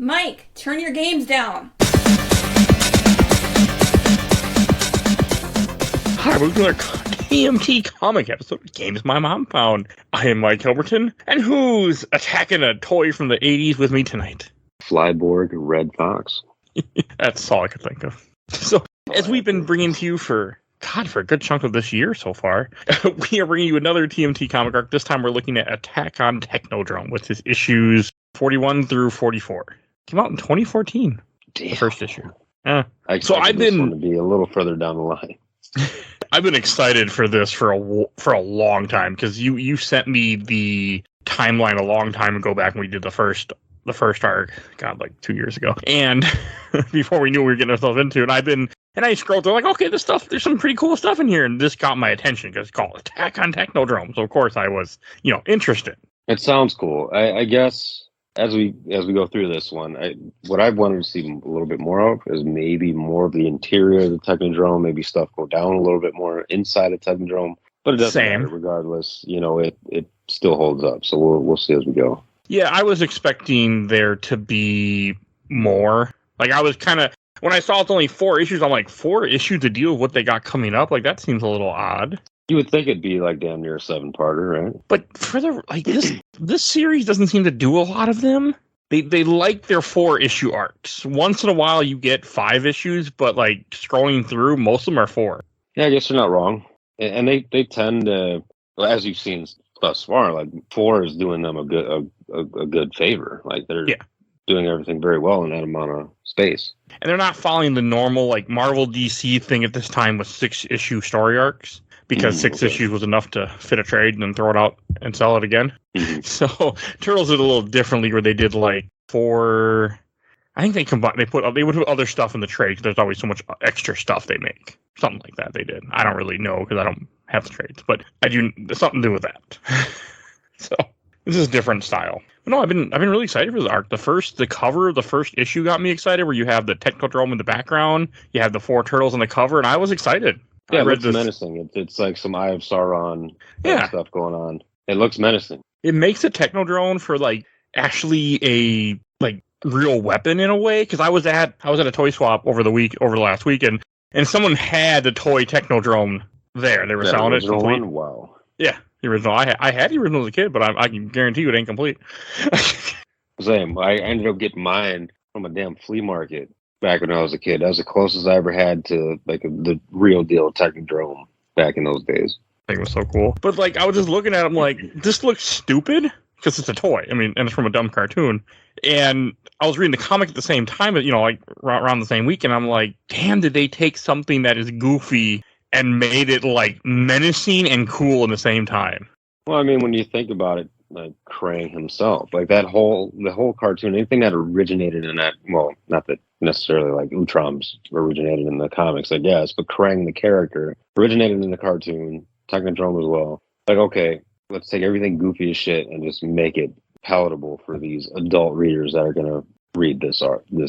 Mike, turn your games down. Hi, welcome to our TMNT comic episode of Games My Mom Found. I am Mike Albertin, and who's attacking a toy from the 80s with me tonight? Flyborg Red Foxx. That's all I could think of. So, as we've been bringing to you for a good chunk of this year so far, we are bringing you another TMNT comic arc. This time we're looking at Attack on Technodrome, with his issues 41 through 44. Came out in 2014, Damn. the first issue. I expected this one to be a little further down the line. I've been excited for this for a long time, because you sent me the timeline a long time ago, back when we did the first arc, God, like 2 years ago, and before we knew we were getting ourselves into it. And I scrolled through, like, okay, there's some pretty cool stuff in here, and this got my attention because it's called Attack on Technodrome. So of course I was, interested. It sounds cool. I guess as we go through this one, what I wanted to see a little bit more of is maybe more of the interior of the Technodrome, maybe stuff go down a little bit more inside the Technodrome. But it doesn't matter regardless. It still holds up. So we'll see as we go. Yeah, I was expecting there to be more. Like, I was kind of, when I saw it's only 4 issues, I'm like, 4 issues to deal with what they got coming up? Like, that seems a little odd. You would think it'd be like damn near a 7-parter, right? But for this series doesn't seem to do a lot of them. They like their 4-issue arcs. Once in a while you get 5 issues, but like scrolling through, most of them are 4. Yeah, I guess you're not wrong. And they tend to, as you've seen thus far, like 4 is doing them a good favor. Like they're doing everything very well in that amount of space. And they're not following the normal like Marvel DC thing at this time with 6-issue story arcs, because 6 issues was enough to fit a trade and then throw it out and sell it again. Mm-hmm. So Turtles did a little differently, where they did like 4. I think they would put other stuff in the trade, because there's always so much extra stuff they make. Something like that they did. I don't really know, because I don't have the trades, but I do. There's something to do with that. So this is a different style. But no, I've been really excited for the arc. The cover of the first issue got me excited, where you have the Technodrome in the background, you have the 4 turtles on the cover, and I was excited. Yeah, it looks menacing. It's like some Eye of Sauron stuff going on. It looks menacing. It makes a Technodrome for like actually a like real weapon in a way, because I was at a toy swap over the last weekend, and someone had the toy Technodrome there. They were selling it complete. Wow. Yeah, the original. I had the original as a kid, but I can guarantee you it ain't complete. Same. I ended up getting mine from a damn flea market back when I was a kid. That was the closest I ever had to like the real deal Technodrome back in those days. I think it was so cool. But like, I was just looking at them like, this looks stupid, because it's a toy. I mean, and it's from a dumb cartoon. And I was reading the comic at the same time, like around the same week, and I'm like, damn, did they take something that is goofy and made it like menacing and cool in the same time? Well, I mean, when you think about it, like Krang himself, like the whole cartoon, anything that originated in that, well, not that necessarily like Utroms originated in the comics, I guess, but Krang the character originated in the cartoon, Technodrome as well. Like, okay, let's take everything goofy as shit and just make it palatable for these adult readers that are going to read this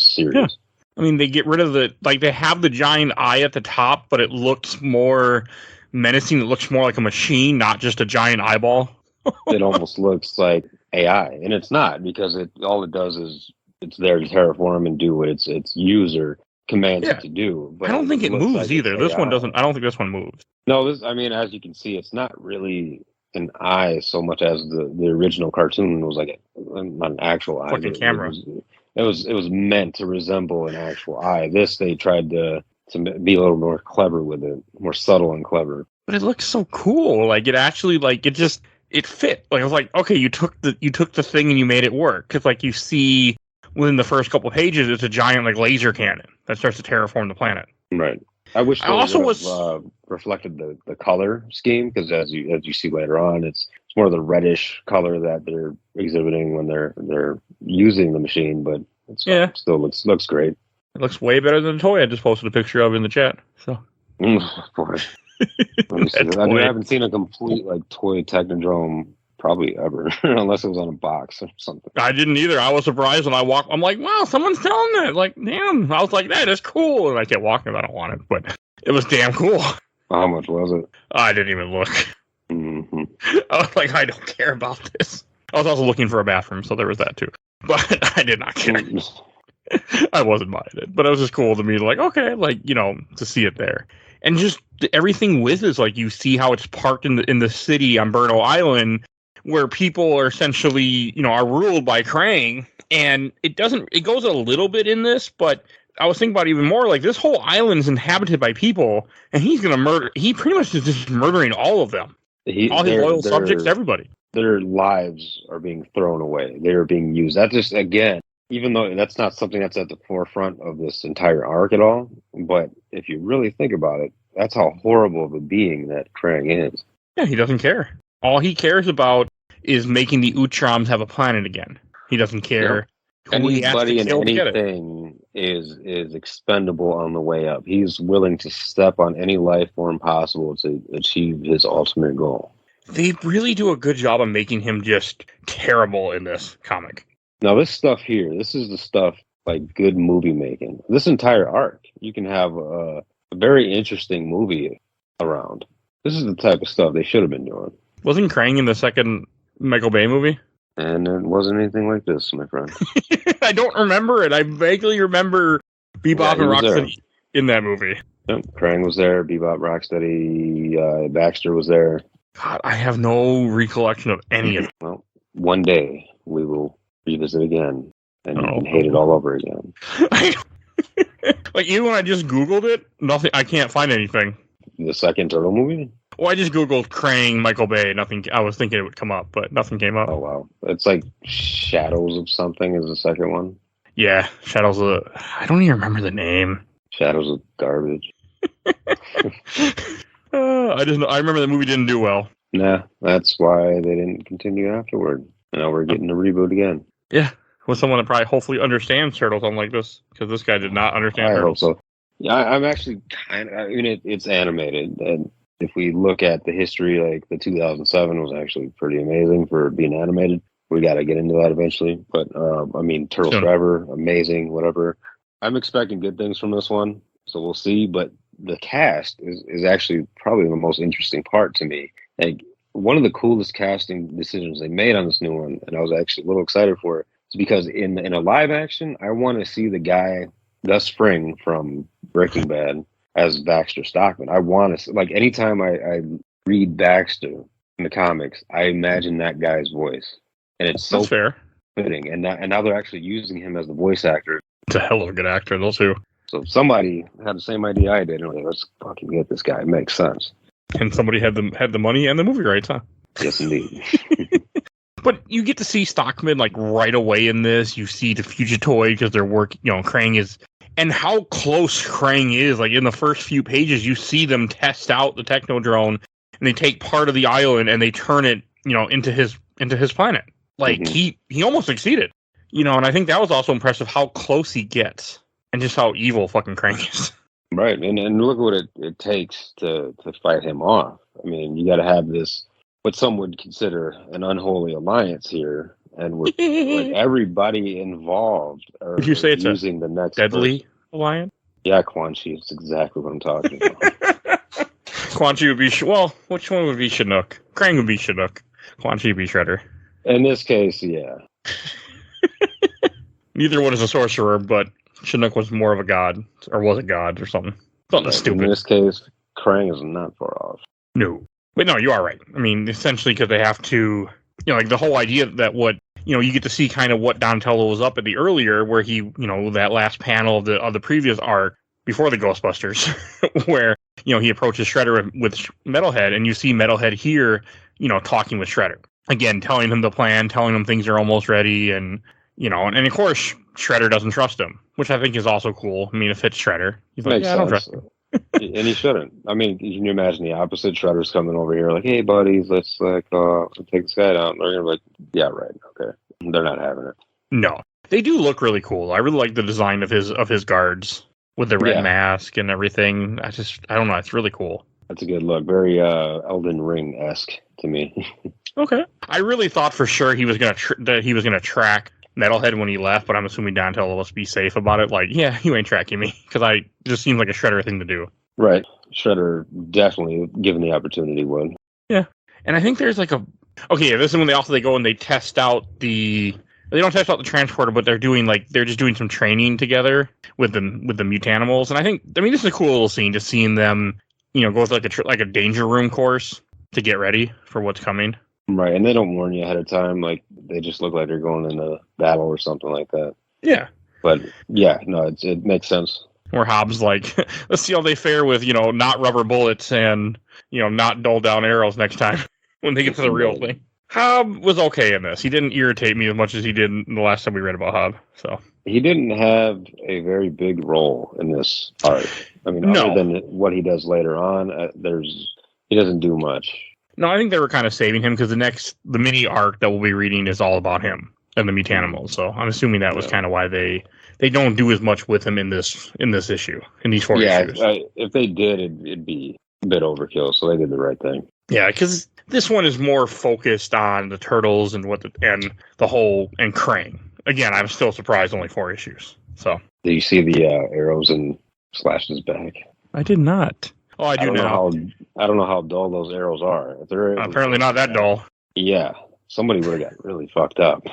series. Yeah. I mean, they get rid of they have the giant eye at the top, but it looks more menacing. It looks more like a machine, not just a giant eyeball. It almost looks like AI, and it's not, because all it does is it's there to terraform and do what its user commands it to do. But I don't think it moves like either. This one doesn't. I don't think this one moves. No, as you can see, it's not really an eye so much as the original cartoon was like an actual eye. Fucking camera. It was meant to resemble an actual eye. This, they tried to be a little more clever with it, more subtle and clever. But it looks so cool. Like, it actually, like, it fit. Like, I was like, okay, you took the thing and you made it work. Because like, you see within the first couple of pages, it's a giant like laser cannon that starts to terraform the planet. Right. I wish they reflected the color scheme, because as you see later on, it's more of the reddish color that they're exhibiting when they're using the machine, but it still looks great. It looks way better than the toy I just posted a picture of in the chat. So, boy. Let me see. I haven't seen a complete like toy Technodrome probably ever, unless it was on a box or something. I didn't either. I was surprised when I walked. I'm like, wow, someone's selling it. Like, damn. I was like, that is cool. And I kept walking. I don't want it, but it was damn cool. How much was it? I didn't even look. Mm-hmm. I was like, I don't care about this. I was also looking for a bathroom, so there was that too. But I did not care. I wasn't buying it, but it was just cool to me, like, okay, like, you know, to see it there. And just everything with is like, you see how it's parked in the city on Burno Island, where people are essentially, you know, are ruled by Krang. And it goes a little bit in this, but I was thinking about it even more, like, this whole island is inhabited by people, and he pretty much is just murdering all of them. All his loyal subjects, everybody. Their lives are being thrown away. They are being used. That just, again, even though that's not something that's at the forefront of this entire arc at all, but if you really think about it, that's how horrible of a being that Krang is. Yeah, he doesn't care. All he cares about is making the Utroms have a planet again. He doesn't care. Yep. Anybody and anything is expendable on the way up. He's willing to step on any life form possible to achieve his ultimate goal. They really do a good job of making him just terrible in this comic. Now, this stuff here, this is the stuff like good movie making. This entire arc, you can have a very interesting movie around. This is the type of stuff they should have been doing. Wasn't Krang in the second Michael Bay movie? And it wasn't anything like this, my friend. I don't remember it. I vaguely remember Bebop and Rocksteady in that movie. Yep, Krang was there, Bebop, Rocksteady, Baxter was there. God, I have no recollection of any of it. Well, one day we will revisit again, and you can hate it all over again. Like, even when I just Googled it, nothing. I can't find anything. The second Turtle movie? Well, I just Googled Krang, Michael Bay. Nothing. I was thinking it would come up, but nothing came up. Oh, wow. It's like Shadows of something is the second one. Yeah, Shadows of... I don't even remember the name. Shadows of garbage. I remember the movie didn't do well. Nah, that's why they didn't continue afterward. Now we're getting a reboot again. Yeah, with someone that probably hopefully understands Turtles unlike this, because this guy did not understand Turtles. I hope so. Yeah, I'm actually kind of... I mean, it's animated, and if we look at the history, like the 2007 was actually pretty amazing for being animated. We got to get into that eventually. But, I mean, Turtles Forever, amazing, whatever. I'm expecting good things from this one, so we'll see. But the cast is actually probably the most interesting part to me. Like, one of the coolest casting decisions they made on this new one, and I was actually a little excited for it, is because in a live action, I want to see the guy, Gus Fring from Breaking Bad, as Baxter Stockman. I want to, like, anytime I read Baxter in the comics, I imagine that guy's voice. And it's so fair. Fitting. And now they're actually using him as the voice actor. It's a hell of a good actor, those two. So somebody had the same idea I did. And like, let's fucking get this guy. It makes sense. And somebody had the money and the movie rights, huh? Yes, indeed. But you get to see Stockman, like, right away in this. You see the Fugitoid because they're working, you know, Krang is... And how close Krang is, like, in the first few pages, you see them test out the Technodrome, and they take part of the island and they turn it, you know, into his planet. Like, he almost succeeded, you know. And I think that was also impressive how close he gets, and just how evil fucking Krang is. Right, and look what it takes to fight him off. I mean, you got to have this, what some would consider an unholy alliance here. And with like everybody involved are Would you say it's using the next deadly alliance? Yeah, Quan Chi is exactly what I'm talking about. Quan Chi would be which one would be Chinook? Krang would be Chinook. Quan Chi would be Shredder. In this case, yeah. Neither one is a sorcerer, but Chinook was more of a god, or was a god, or something. Something stupid. In this case, Krang is not far off. No. But no, you are right. I mean, essentially, because they have to, you know, like the whole idea that you get to see kind of what Donatello was up at the earlier, where he, you know, that last panel of the previous arc before the Ghostbusters, where, you know, he approaches Shredder with Metalhead, and you see Metalhead here, you know, talking with Shredder. Again, telling him the plan, telling him things are almost ready, and, you know, and of course, Shredder doesn't trust him, which I think is also cool. I mean, if it's Shredder, he's like, I don't trust him. And he shouldn't. I mean, can you imagine the opposite? Shredder's coming over here like, hey, buddies, let's take this guy down. They're going to be like, yeah, right, okay. They're not having it. No. They do look really cool. I really like the design of his guards with the red mask and everything. I don't know. It's really cool. That's a good look. Very Elden Ring-esque to me. Okay. I really thought for sure he was going to track Metalhead when he left, but I'm assuming Donatello will be safe about it. Like, yeah, you ain't tracking me, because it just seems like a Shredder thing to do. Right. Shredder definitely, given the opportunity, would. Yeah. And I think there's like this is when they go and they test out the they don't test out the transporter, but they're just doing some training together with the mutanimals. And I mean, this is a cool little scene, just seeing them, go through like a danger room course to get ready for what's coming. Right, and they don't warn you ahead of time. Like, they just look like they're going into battle or something like that. Yeah. But yeah, no, it makes sense. Where Hobbs like, let's see how they fare with, not rubber bullets and, not dull down arrows next time when they get to the real thing. Hobb was okay in this. He didn't irritate me as much as he did in the last time we read about Hobb. So he didn't have a very big role in this arc. I mean, other than what he does later on, he doesn't do much. No, I think they were kind of saving him because the mini arc that we'll be reading is all about him and the mutanimals. So I'm assuming that was kind of why they don't do as much with him in this issue, in these 4 issues. Yeah, if they did, it'd be a bit overkill. So they did the right thing. Yeah, because this one is more focused on the turtles and and Krang. Again, I'm still surprised only 4 issues. So did you see the arrows and Slash's back? I did not. Oh, I do now. I don't know how dull those arrows are. If they're apparently not that dull. Yeah, somebody would have got really fucked up.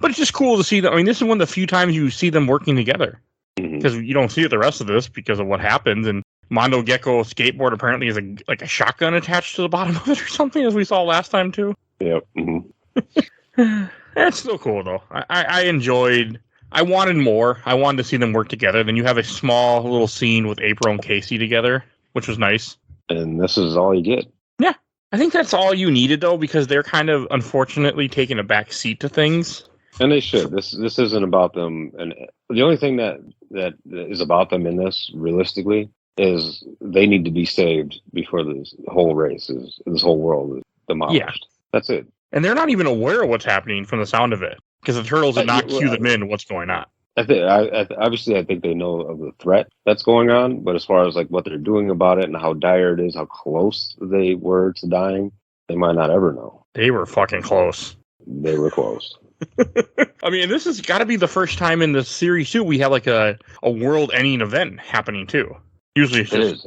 But it's just cool to see them. I mean, this is one of the few times you see them working together because you don't see it the rest of this because of what happens. And Mondo Gecko skateboard apparently is a shotgun attached to the bottom of it or something, as we saw last time too. Yep. That's still cool though. I enjoyed. I wanted more. I wanted to see them work together. Then you have a small little scene with April and Casey together, which was nice. And this is all you get. Yeah. I think that's all you needed, though, because they're kind of, unfortunately, taking a back seat to things. And they should. This isn't about them. And the only thing that is about them in this, realistically, is they need to be saved before this whole this whole world is demolished. Yeah. That's it. And they're not even aware of what's happening from the sound of it, because the turtles did not cue them in what's going on. Obviously, I think they know of the threat that's going on, but as far as like what they're doing about it and how dire it is, how close they were to dying, they might not ever know. They were fucking close. They were close. I mean, this has got to be the first time in the series too we have like a world-ending event happening too. Usually, it's just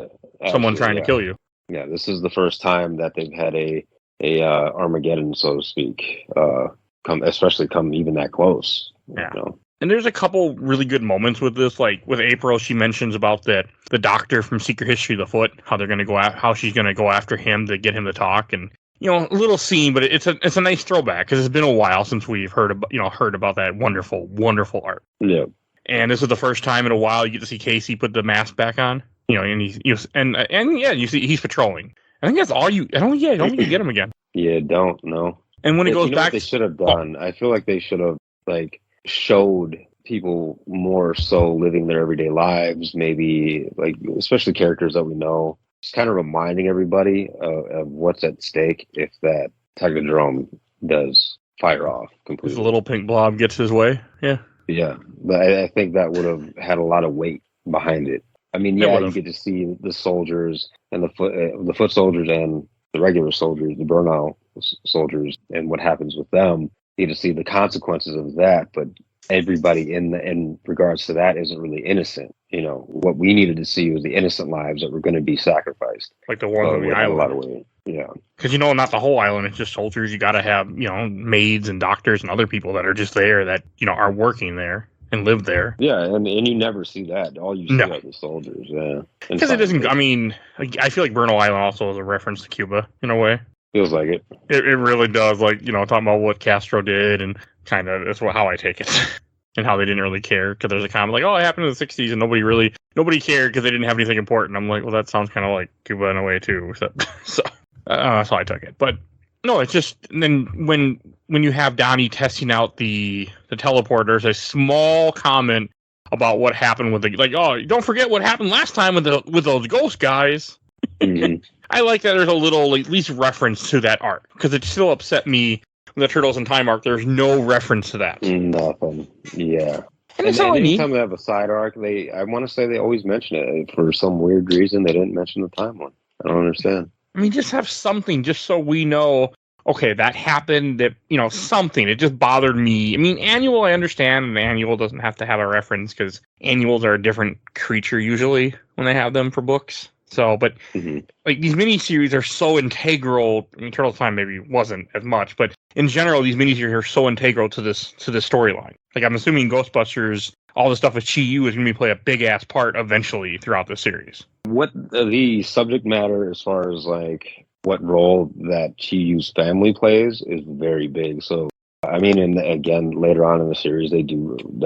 someone trying to kill you. Yeah, this is the first time that they've had a Armageddon, so to speak, come even that close. Yeah. And there's a couple really good moments with this, like with April. She mentions about the doctor from Secret History of the Foot, how she's gonna go after him to get him to talk, and a little scene, but it's a nice throwback because it's been a while since we've heard about that wonderful, wonderful art. Yeah. And this is the first time in a while you get to see Casey put the mask back on. And you see he's patrolling. I think that's all you. I don't get him again. Yeah, don't know. And when it goes back, what they should have done. I feel like they should have showed people more so living their everyday lives, maybe especially characters that we know, just kind of reminding everybody of what's at stake if that Technodrome does fire off completely. If the little pink blob gets his way, yeah. Yeah, but I think that would have had a lot of weight behind it. I mean, you get to see the soldiers and the foot soldiers and the regular soldiers, the burnout soldiers, and what happens with them. You get to see the consequences of that, but everybody in regards to that isn't really innocent. What we needed to see was the innocent lives that were going to be sacrificed, like the ones on the island. A lot of weight. Yeah, because not the whole island. It's just soldiers. You got to have maids and doctors and other people that are just there that are working there and live there. Yeah, and you never see that. All you see are the soldiers. Yeah, because it isn't. I mean, I feel like Burno Island also is a reference to Cuba in a way. Feels like it. It really does. Talking about what Castro did, and kind of that's how I take it, and how they didn't really care because there's a comment like, "Oh, it happened in the '60s," and nobody cared because they didn't have anything important. I'm like, well, that sounds kind of like Cuba in a way too. So that's how I took it. But no, it's just and then when you have Donnie testing out the teleporters, a small comment about what happened with don't forget what happened last time with those ghost guys. Mm-hmm. I like that there's a little, at least, reference to that arc, because it still upset me when the Turtles in Time arc, there's no reference to that. Nothing. Yeah. And that's all I need. Anytime they have a side arc, I want to say they always mention it. For some weird reason, they didn't mention the time one. I don't understand. I mean, just have something, just so we know, okay, that happened, that, something. It just bothered me. I mean, Annual, I understand, and Annual doesn't have to have a reference, because Annuals are a different creature, usually, when they have them for books. So, but these miniseries are so integral. I mean, Turtles Time maybe wasn't as much, but in general, these miniseries are so integral to this storyline. Like, I'm assuming Ghostbusters, all the stuff with Chi-Yu is going to play a big-ass part eventually throughout the series. What the subject matter as far as, like, what role that Chi-Yu's family plays is very big. So, I mean, and again, later on in the series, I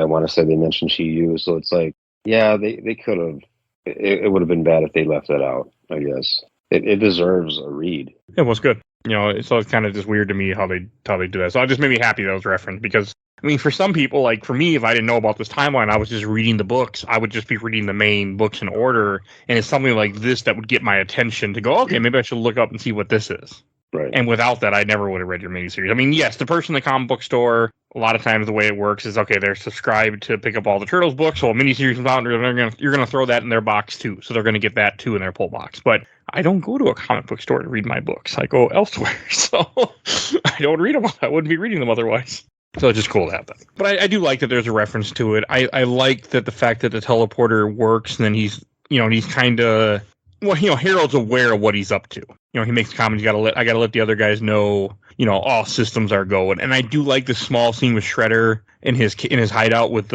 want to say they mentioned Chi-Yu. So it's like, yeah, they could have, it would have been bad if they left that out, I guess. It deserves a read. It was good. You know, so it's kind of just weird to me how they do that. So it just made me happy that was referenced, because, I mean, for some people, like for me, if I didn't know about this timeline, I was just reading the books. I would just be reading the main books in order, and it's something like this that would get my attention to go, okay, maybe I should look up and see what this is. Right. And without that, I never would have read your miniseries. I mean, yes, the person in the comic book store, a lot of times the way it works is, okay, they're subscribed to pick up all the Turtles books, so a miniseries comes out, you're going to throw that in their box too. So they're going to get that too in their pull box. But I don't go to a comic book store to read my books. I go elsewhere. So I don't read them. I wouldn't be reading them otherwise. So it's just cool to have that. But I do like that there's a reference to it. I like that the fact that the teleporter works, and then he's kind of, well, you know, Harold's aware of what he's up to. You know, he makes comments, I gotta let the other guys know, you know, all systems are going. And I do like the small scene with Shredder in his hideout with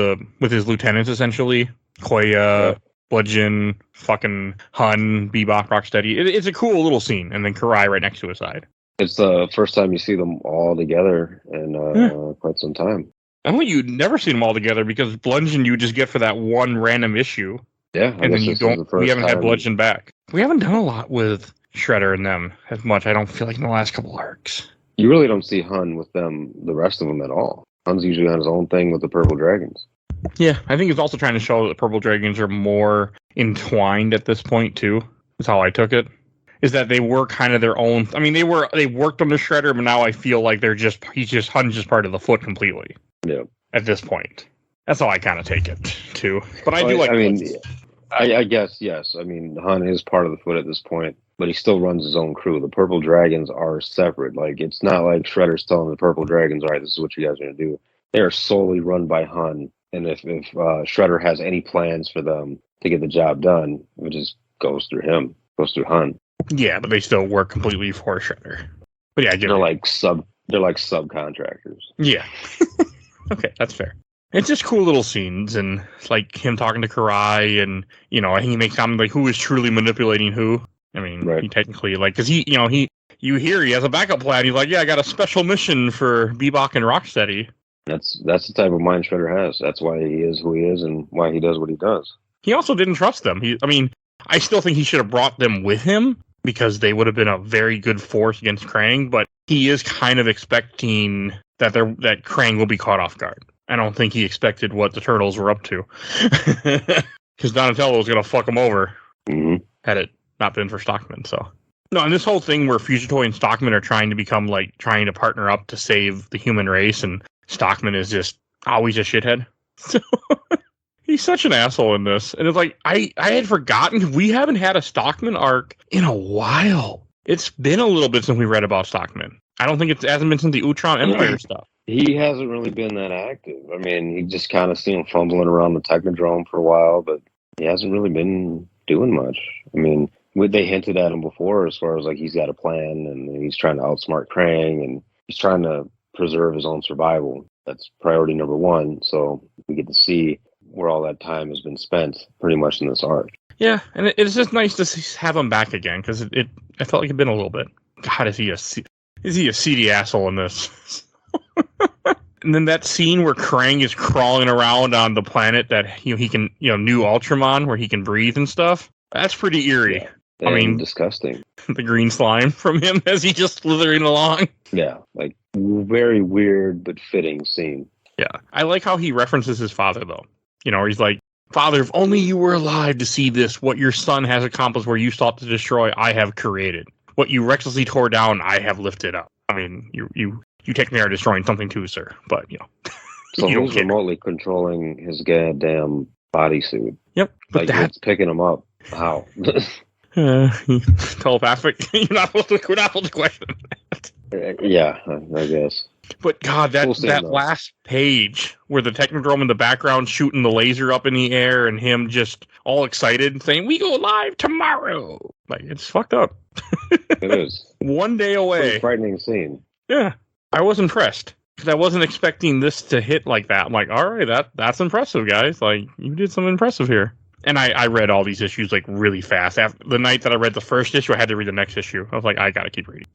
his lieutenants, essentially. Koya, Bludgeon, fucking Hun, Bebop, Rocksteady. It's a cool little scene. And then Karai right next to his side. It's the first time you see them all together in quite some time. I know you'd never seen them all together, because Bludgeon you just get for that one random issue. Yeah, and then we haven't had Bludgeon back. We haven't done a lot with Shredder and them as much, I don't feel like, in the last couple arcs. You really don't see Hun with them, the rest of them, at all. Hun's usually on his own thing with the Purple Dragons. Yeah, I think it's also trying to show that the Purple Dragons are more entwined at this point, too. That's how I took it. Is that they were kind of their own. I mean, they worked on the Shredder, but now I feel like Hun's just part of the Foot completely. Yeah. At this point. That's how I kind of take it, too. But I do like. I mean, I guess, yes. I mean, Hun is part of the Foot at this point, but he still runs his own crew. The Purple Dragons are separate. Like, it's not like Shredder's telling the Purple Dragons, all right, this is what you guys are going to do. They are solely run by Hun. And if Shredder has any plans for them to get the job done, it just goes through him, goes through Hun. Yeah, but they still work completely for Shredder. But yeah, they're like subcontractors. Yeah. Okay, that's fair. It's just cool little scenes, and like him talking to Karai, and you know, I think he makes comment like who is truly manipulating who. I mean, He technically, like, because you hear he has a backup plan. He's like, yeah, I got a special mission for Bebop and Rocksteady. That's the type of mind Shredder has. That's why he is who he is, and why he does what he does. He also didn't trust them. I still think he should have brought them with him, because they would have been a very good force against Krang, but he is kind of expecting that Krang will be caught off guard. I don't think he expected what the Turtles were up to. Because Donatello was going to fuck him over had it not been for Stockman. So no, and this whole thing where Fugitoy and Stockman are trying to partner up to save the human race, and Stockman is just always a shithead. So he's such an asshole in this. And it's like, I had forgotten we haven't had a Stockman arc in a while. It's been a little bit since we read about Stockman. I don't think it hasn't been since the Utron Empire stuff. He hasn't really been that active. I mean, you just kind of see him fumbling around the Technodrome for a while, but he hasn't really been doing much. I mean, they hinted at him before as far as like he's got a plan and he's trying to outsmart Krang and he's trying to preserve his own survival. That's priority number one. So we get to see where all that time has been spent pretty much in this arc. Yeah, and it's just nice to have him back again, because I felt like it'd been a little bit. God, is he a seedy asshole in this? And then that scene where Krang is crawling around on the planet that he can, new Ultramon, where he can breathe and stuff. That's pretty eerie. Yeah. I mean, disgusting. The green slime from him as he just slithering along. Yeah, like very weird but fitting scene. Yeah, I like how he references his father though. Where he's like, "Father, if only you were alive to see this. What your son has accomplished, where you sought to destroy, I have created. What you recklessly tore down, I have lifted up." I mean, you technically are destroying something too, sir. But So who's remotely controlling his goddamn bodysuit? Yep, but it's picking him up. How? Telepathic. We're not supposed to question that. Yeah, I guess. But God, that last page where the Technodrome in the background shooting the laser up in the air and him just all excited saying, "We go live tomorrow." Like, it's fucked up. It is. One day away. It's a frightening scene. Yeah. I was impressed because I wasn't expecting this to hit like that. I'm like, all right, that's impressive, guys. Like, you did something impressive here. And I read all these issues like really fast. After the night that I read the first issue, I had to read the next issue. I was like, I gotta keep reading.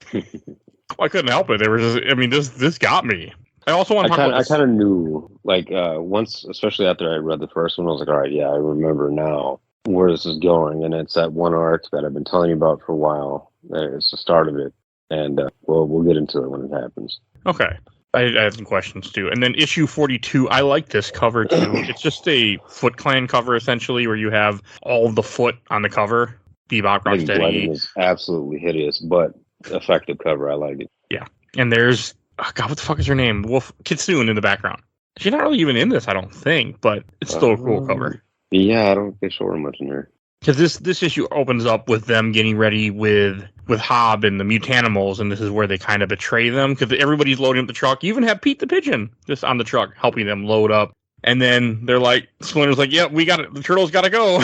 I couldn't help it. There was just, I mean, this got me. I also want to talk about this. I kind of knew, like, once, especially after I read the first one, I was like, all right, yeah, I remember now where this is going. And it's that one arc that I've been telling you about for a while. It's the start of it. And we'll get into it when it happens. Okay. I have some questions too. And then issue 42, I like this cover too. It's just a Foot Clan cover essentially, where you have all of the Foot on the cover. Bebop, Rocksteady. Is absolutely hideous, but effective cover. I like it. Yeah. And there's, oh God, what the fuck is her name? Wolf Kitsune in the background. She's not really even in this, I don't think, but it's still a cool cover. Yeah, I don't think they show her much in there. Because this issue opens up with them getting ready with Hob and the Mutanimals, and this is where they kind of betray them, because everybody's loading up the truck. You even have Pete the Pigeon just on the truck, helping them load up. And then they're like, Splinter's like, yeah, we got it. The turtles got to go.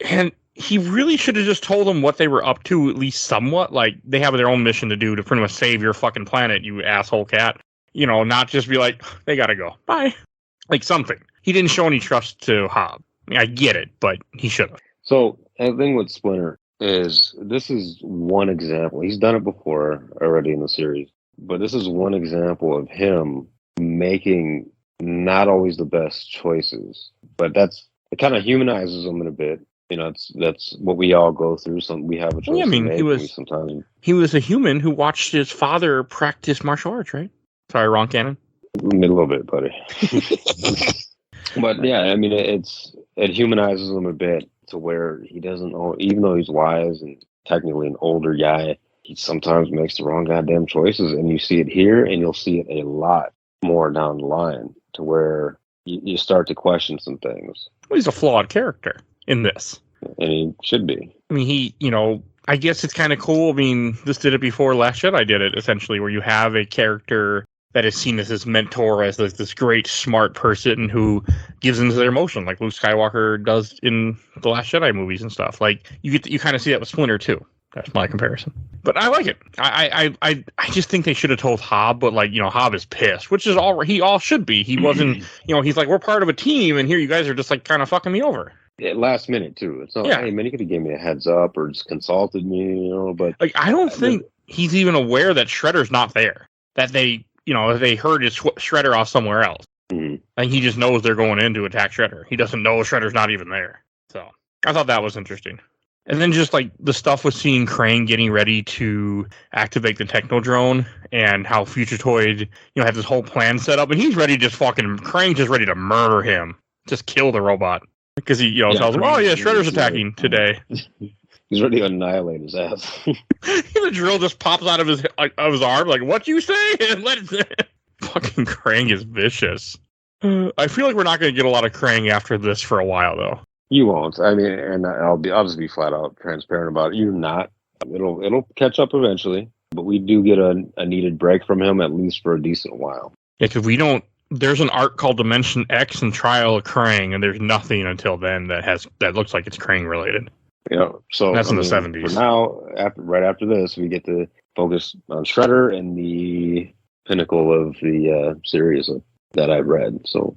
And he really should have just told them what they were up to, at least somewhat. Like, they have their own mission to do to pretty much save your fucking planet, you asshole cat. You know, not just be like, they got to go. Bye. Like something. He didn't show any trust to Hob. I mean, I get it, but he should have. So, the thing with Splinter is, this is one example. He's done it before already in the series, but this is one example of him making not always the best choices. But it kind of humanizes him in a bit. You know, that's what we all go through. We have a choice. Yeah, I mean, to make sometimes. He was a human who watched his father practice martial arts, right? Sorry, wrong canon. A little bit, buddy. But yeah, I mean, it humanizes him a bit to where he doesn't know, even though he's wise and technically an older guy, he sometimes makes the wrong goddamn choices. And you see it here, and you'll see it a lot more down the line, to where you start to question some things. Well, he's a flawed character in this. And he should be. I mean, I guess it's kind of cool. I mean, this did it before Last Jedi did it, essentially, where you have a character that is seen as his mentor, as this great, smart person who gives into their emotion, like Luke Skywalker does in the Last Jedi movies and stuff. Like, you kind of see that with Splinter, too. That's my comparison. But I like it. I just think they should have told Hob, but, like, Hob is pissed, which is he all should be. He wasn't, he's like, we're part of a team, and here you guys are just, like, kind of fucking me over. Last minute, too. It's not, hey, man, you could have given me a heads up or just consulted me, but... Like, I don't think he's even aware that Shredder's not there. That they heard his Shredder off somewhere else. Mm-hmm. And he just knows they're going in to attack Shredder. He doesn't know Shredder's not even there. So, I thought that was interesting. And then just, like, the stuff with seeing Krang getting ready to activate the Technodrome, and how Futuretoid, had this whole plan set up, and he's ready to Krang's just ready to murder him. Just kill the robot. Because he, tells him, oh yeah, Shredder's attacking today. He's ready to annihilate his ass. The drill just pops out of his arm, like, what you say? And let it. Fucking Krang is vicious. I feel like we're not going to get a lot of Krang after this for a while, though. You won't. I mean, and I'll just be flat out transparent about it. You're not. It'll catch up eventually, but we do get a needed break from him, at least for a decent while. Yeah, because we don't. There's an arc called Dimension X and Trial of Krang, and there's nothing until then that looks like it's Krang related. Yeah, so that's in the 70s. For now, right after this, we get to focus on Shredder and the pinnacle of the series that I've read. So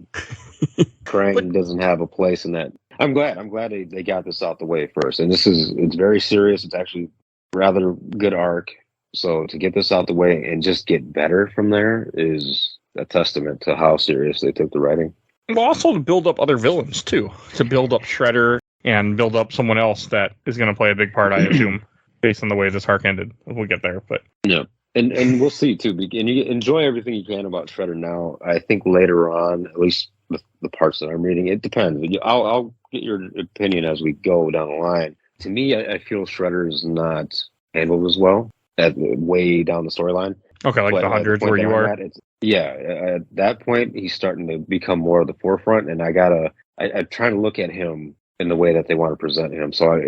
Krang doesn't have a place in that. I'm glad they got this out the way first. And it's very serious. It's actually rather good arc. So to get this out the way and just get better from there is a testament to how serious they took the writing. Well, also to build up other villains, too. To build up Shredder and build up someone else that is going to play a big part, I assume, based on the way this arc ended. We'll get there, but... Yeah, and we'll see, too. And you enjoy everything you can about Shredder now. I think later on, at least the parts that I'm reading, it depends. I'll get your opinion as we go down the line. To me, I feel Shredder is not handled as well way down the storyline. Okay, like the hundreds where you are? At that point, he's starting to become more of the forefront, and I'm trying to look at him in the way that they want to present him. So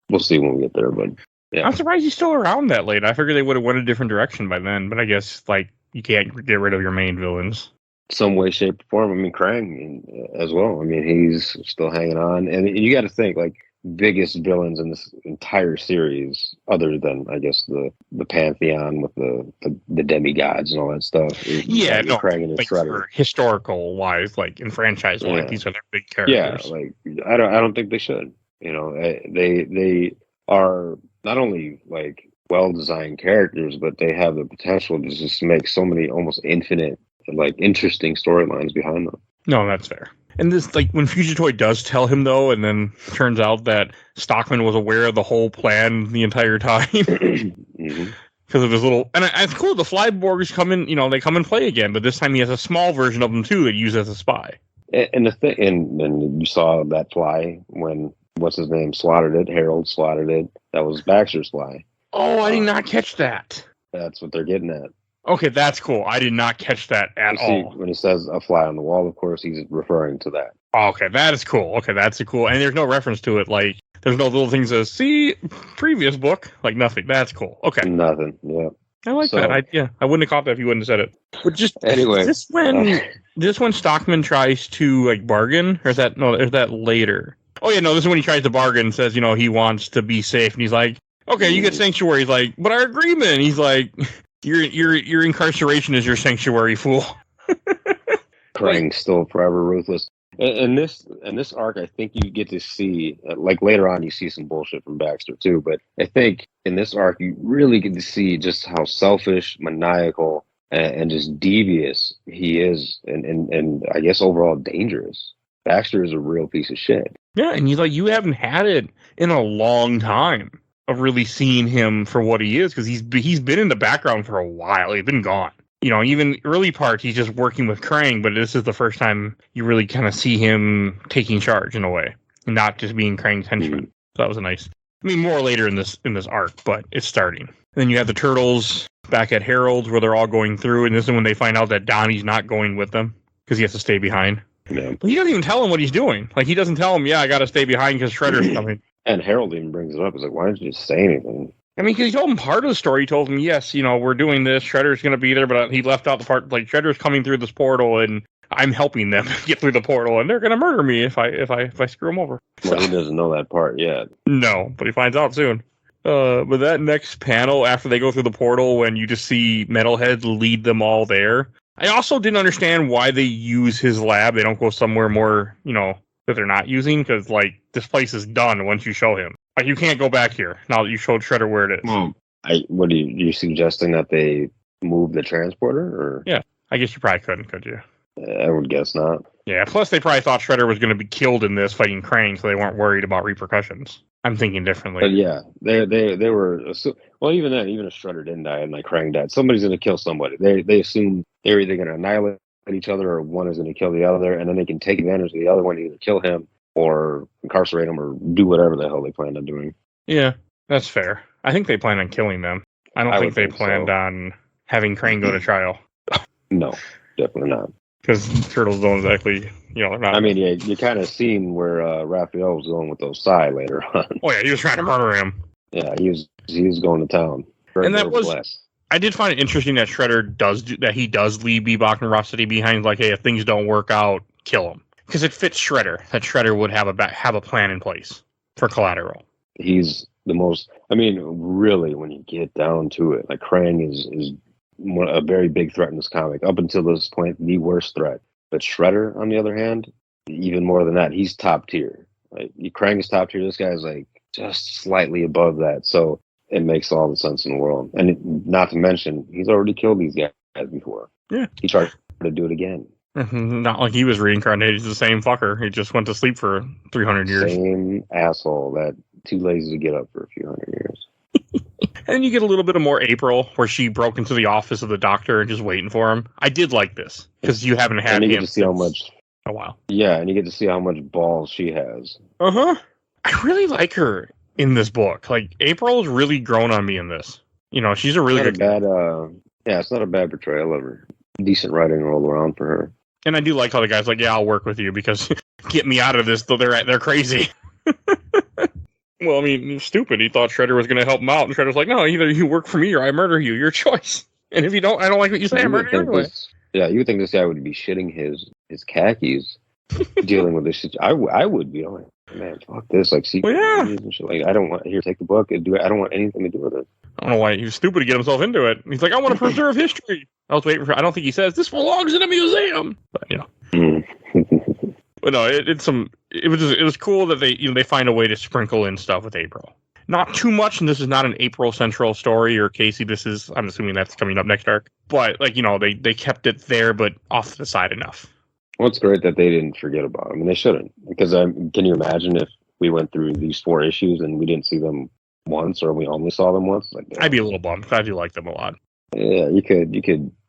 we'll see when we get there, but yeah. I'm surprised he's still around that late. I figured they would have went a different direction by then, but I guess, like, you can't get rid of your main villains. Some way, shape, or form. I mean, Krang as well. I mean, he's still hanging on. And you got to think, like, biggest villains in this entire series, other than I guess the pantheon with the demigods and all that stuff. Yeah, no, Krang and like Shredder. for historical wise, like in franchise wise, these are their big characters. Yeah, like I don't think they should. You know, they are not only like well-designed characters, but they have the potential to just make so many almost infinite, like interesting storylines behind them. No, that's fair. And this, like, when Fugitoid does tell him, though, and then turns out that Stockman was aware of the whole plan the entire time. Mm-hmm. Because of his little... And it's cool, the Flyborgs come in, they come and play again, but this time he has a small version of them, too, that he uses as a spy. And the thing, and you saw that fly when, what's his name, slaughtered it, Harold slaughtered it. That was Baxter's fly. Oh, I did not catch that. That's what they're getting at. Okay, that's cool. I did not catch that at all. When he says a fly on the wall, of course, he's referring to that. Okay, that is cool. Okay, that's a cool. And there's no reference to it. Like, there's no little things that see previous book. Like, nothing. That's cool. Okay. Nothing, yeah. I like that. I wouldn't have caught that if you wouldn't have said it. But just anyway, this when Stockman tries to like bargain, or is that later? Oh yeah, no, this is when he tries to bargain. Says he wants to be safe, and he's like, okay, you get sanctuary. He's like, but our agreement. He's like, your incarceration is your sanctuary, fool. Krang's still forever ruthless. In this arc, I think you get to see, like later on, you see some bullshit from Baxter too. But I think in this arc, you really get to see just how selfish, maniacal, and just devious he is, and I guess overall dangerous. Baxter is a real piece of shit. Yeah, and he's like, you haven't had it in a long time of really seeing him for what he is, because he's been in the background for a while. He's been gone. Even early parts, he's just working with Krang, but this is the first time you really kind of see him taking charge in a way, and not just being Krang's henchman. Mm-hmm. So that was nice. I mean, more later in this arc, but it's starting. And then you have the Turtles back at Harold's where they're all going through, and this is when they find out that Donnie's not going with them because he has to stay behind. Yeah. But he doesn't even tell him what he's doing. Like, he doesn't tell him, I got to stay behind because Shredder's coming. And Harold even brings it up. He's like, why didn't you just say anything? I mean, because he told him part of the story. He told him, yes, we're doing this. Shredder's going to be there, but he left out the part, like, Shredder's coming through this portal, and I'm helping them get through the portal, and they're going to murder me if I screw them over. Well, he doesn't know that part yet. No, but he finds out soon. But that next panel, after they go through the portal, when you just see Metalhead lead them all there, I also didn't understand why they use his lab. They don't go somewhere more, that they're not using, because, like, this place is done once you show him. Like, you can't go back here now that you showed Shredder where it is. Well, what are you suggesting that they move the transporter? Or? Yeah, I guess you probably couldn't, could you? I would guess not. Yeah, plus they probably thought Shredder was going to be killed in this fighting Krang, so they weren't worried about repercussions. I'm thinking differently. But yeah, they were. Well, even then, even if Shredder didn't die and like Krang died, somebody's going to kill somebody. They assume they're either going to annihilate each other or one is going to kill the other, and then they can take advantage of the other one to either kill him or incarcerate him or do whatever the hell they planned on doing. Yeah, that's fair. I think they planned on killing them. I don't think they planned on having Krang go to trial. No, definitely not. Because Turtles don't exactly, they're not. I mean, yeah, you kind of seen where Raphael was going with those Psy later on. Oh yeah, he was trying to murder him. Yeah, he was going to town. And that was. I did find it interesting that Shredder does leave Bebop and Rocksteady behind. Like, hey, if things don't work out, kill him, because it fits Shredder that Shredder would have a plan in place for Collateral. He's the most. I mean, really, when you get down to it, like Krang is a very big threat in this comic. Up until this point, the worst threat. But Shredder, on the other hand, even more than that, he's top tier. Like, Krang is top tier. This guy's like just slightly above that. So it makes all the sense in the world. And not to mention, he's already killed these guys before. Yeah. He tried to do it again. Not like he was reincarnated. He's the same fucker. He just went to sleep for 300 years. Same asshole that too lazy to get up for a few hundred years. And you get a little bit of more April, where she broke into the office of the doctor and just waiting for him. I did like this, because you haven't had him get to see how much a while. Yeah, and you get to see how much balls she has. Uh-huh. I really like her in this book. Like, April's really grown on me in this. She's a really good yeah, it's not a bad portrayal of her. Decent writing all around for her. And I do like how the guy's like, yeah, I'll work with you, because get me out of this, though they're crazy. Well, I mean, stupid. He thought Shredder was going to help him out, and Shredder's like, no, either you work for me or I murder you. Your choice. And if you don't, I don't like what you say, I murder you anyway. You would think this guy would be shitting his khakis dealing with this shit. I would be. man, fuck this, like secret movies and shit. Like, I don't want here, take the book and do it. I don't want anything to do with it. I don't know why he was stupid to get himself into it. He's like, I want to preserve history. I was waiting for. I don't think he says this belongs in a museum, but you know. But no, it was cool that they find a way to sprinkle in stuff with April. Not too much, and this is not an April central story, or Casey, I'm assuming that's coming up next arc. But, like, they kept it there, but off to the side enough. Well, it's great that they didn't forget about it. I mean, they shouldn't. Because can you imagine if we went through these 4 issues and we didn't see them once, or we only saw them once? Like, I'd be a little bummed, because I do like them a lot. Yeah, you could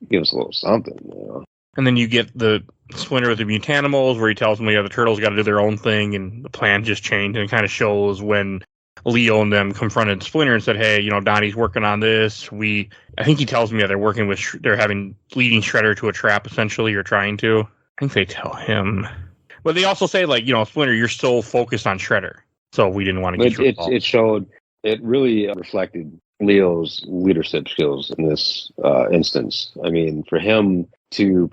give us a little something, you know. And then you get the Splinter with the Mutanimals, where he tells them, the Turtles got to do their own thing, and the plan just changed, and it kind of shows when Leo and them confronted Splinter and said, hey, Donnie's working on this. I think he tells me that they're working with, they're leading Shredder to a trap, essentially, or trying to. I think they tell him. But they also say, Splinter, you're so focused on Shredder. So we didn't want to get you involved. It really reflected Leo's leadership skills in this instance. I mean, for him to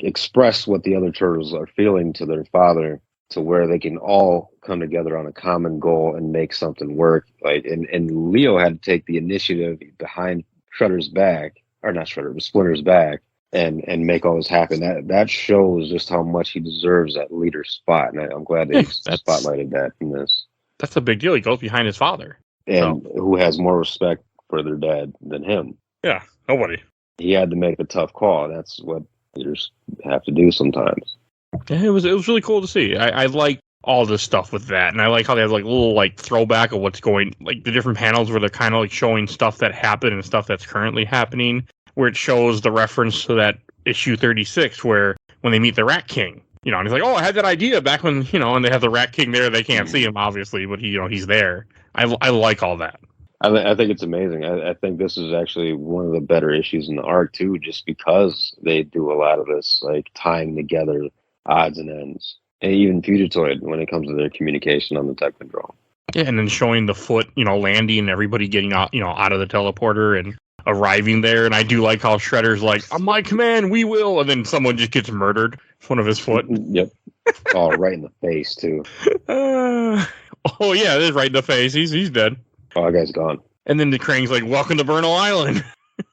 express what the other Turtles are feeling to their father, to where they can all come together on a common goal and make something work. And Leo had to take the initiative behind Shredder's back, or not Shredder, but Splinter's back, and make all this happen. That shows just how much he deserves that leader spot, and I'm glad they spotlighted that in this. That's a big deal. He goes behind his father, and who has more respect for their dad than him? Yeah, nobody. He had to make a tough call. That's what leaders have to do sometimes. Yeah, it was really cool to see. I like all this stuff with that, and I like how they have little throwback of what's going, the different panels where they're kind of showing stuff that happened and stuff that's currently happening, where it shows the reference to that issue 36 where when they meet the Rat King, and he's like, oh, I had that idea back when, and they have the Rat King there. They can't see him obviously, but he's there. I like all that. I think it's amazing. I think this is actually one of the better issues in the arc too, just because they do a lot of this tying together odds and ends, and even Fugitoid when it comes to their communication on the Technodrome. Yeah, and then showing the foot, landing and everybody getting out, out of the teleporter and arriving there. And I do like how Shredder's like, on my command, we will, and then someone just gets murdered. One of his foot. Yep. Oh, right in the face too. Oh yeah, it is right in the face. He's dead. Oh, that guy's gone. And then the Krang's like, welcome to Burnell Island.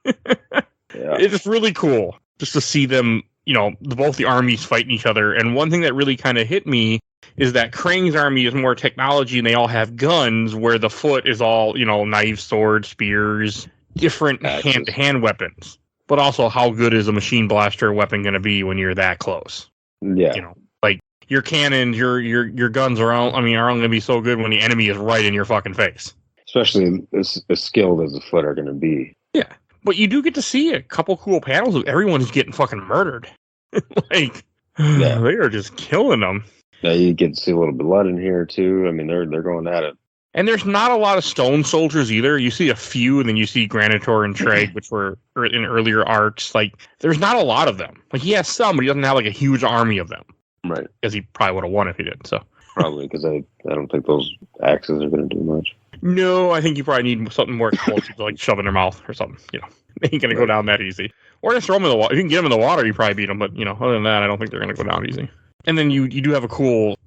Yeah. It's really cool just to see them, both the armies fighting each other. And one thing that really kind of hit me is that Krang's army is more technology and they all have guns, where the foot is all, knives, swords, spears, different hand-to-hand weapons. But also, how good is a machine blaster weapon going to be when you're that close? Yeah. Your cannons, your guns are only going to be so good when the enemy is right in your fucking face. Especially as skilled as the foot are going to be. Yeah. But you do get to see a couple cool panels of everyone who's getting fucking murdered. They are just killing them. Yeah, you get to see a little blood in here too. I mean, they're going at it. And there's not a lot of stone soldiers either. You see a few, and then you see Granitor and Treg, which were in earlier arcs. There's not a lot of them. He has some, but he doesn't have a huge army of them. Right. Because he probably would have won if he did. So probably, because I don't think those axes are going to do much. No, I think you probably need something more explosive to shove in their mouth or something. They ain't going to go down that easy. Or just throw them in the water. If you can get them in the water, you probably beat them. But, other than that, I don't think they're going to go down easy. And then you do have a cool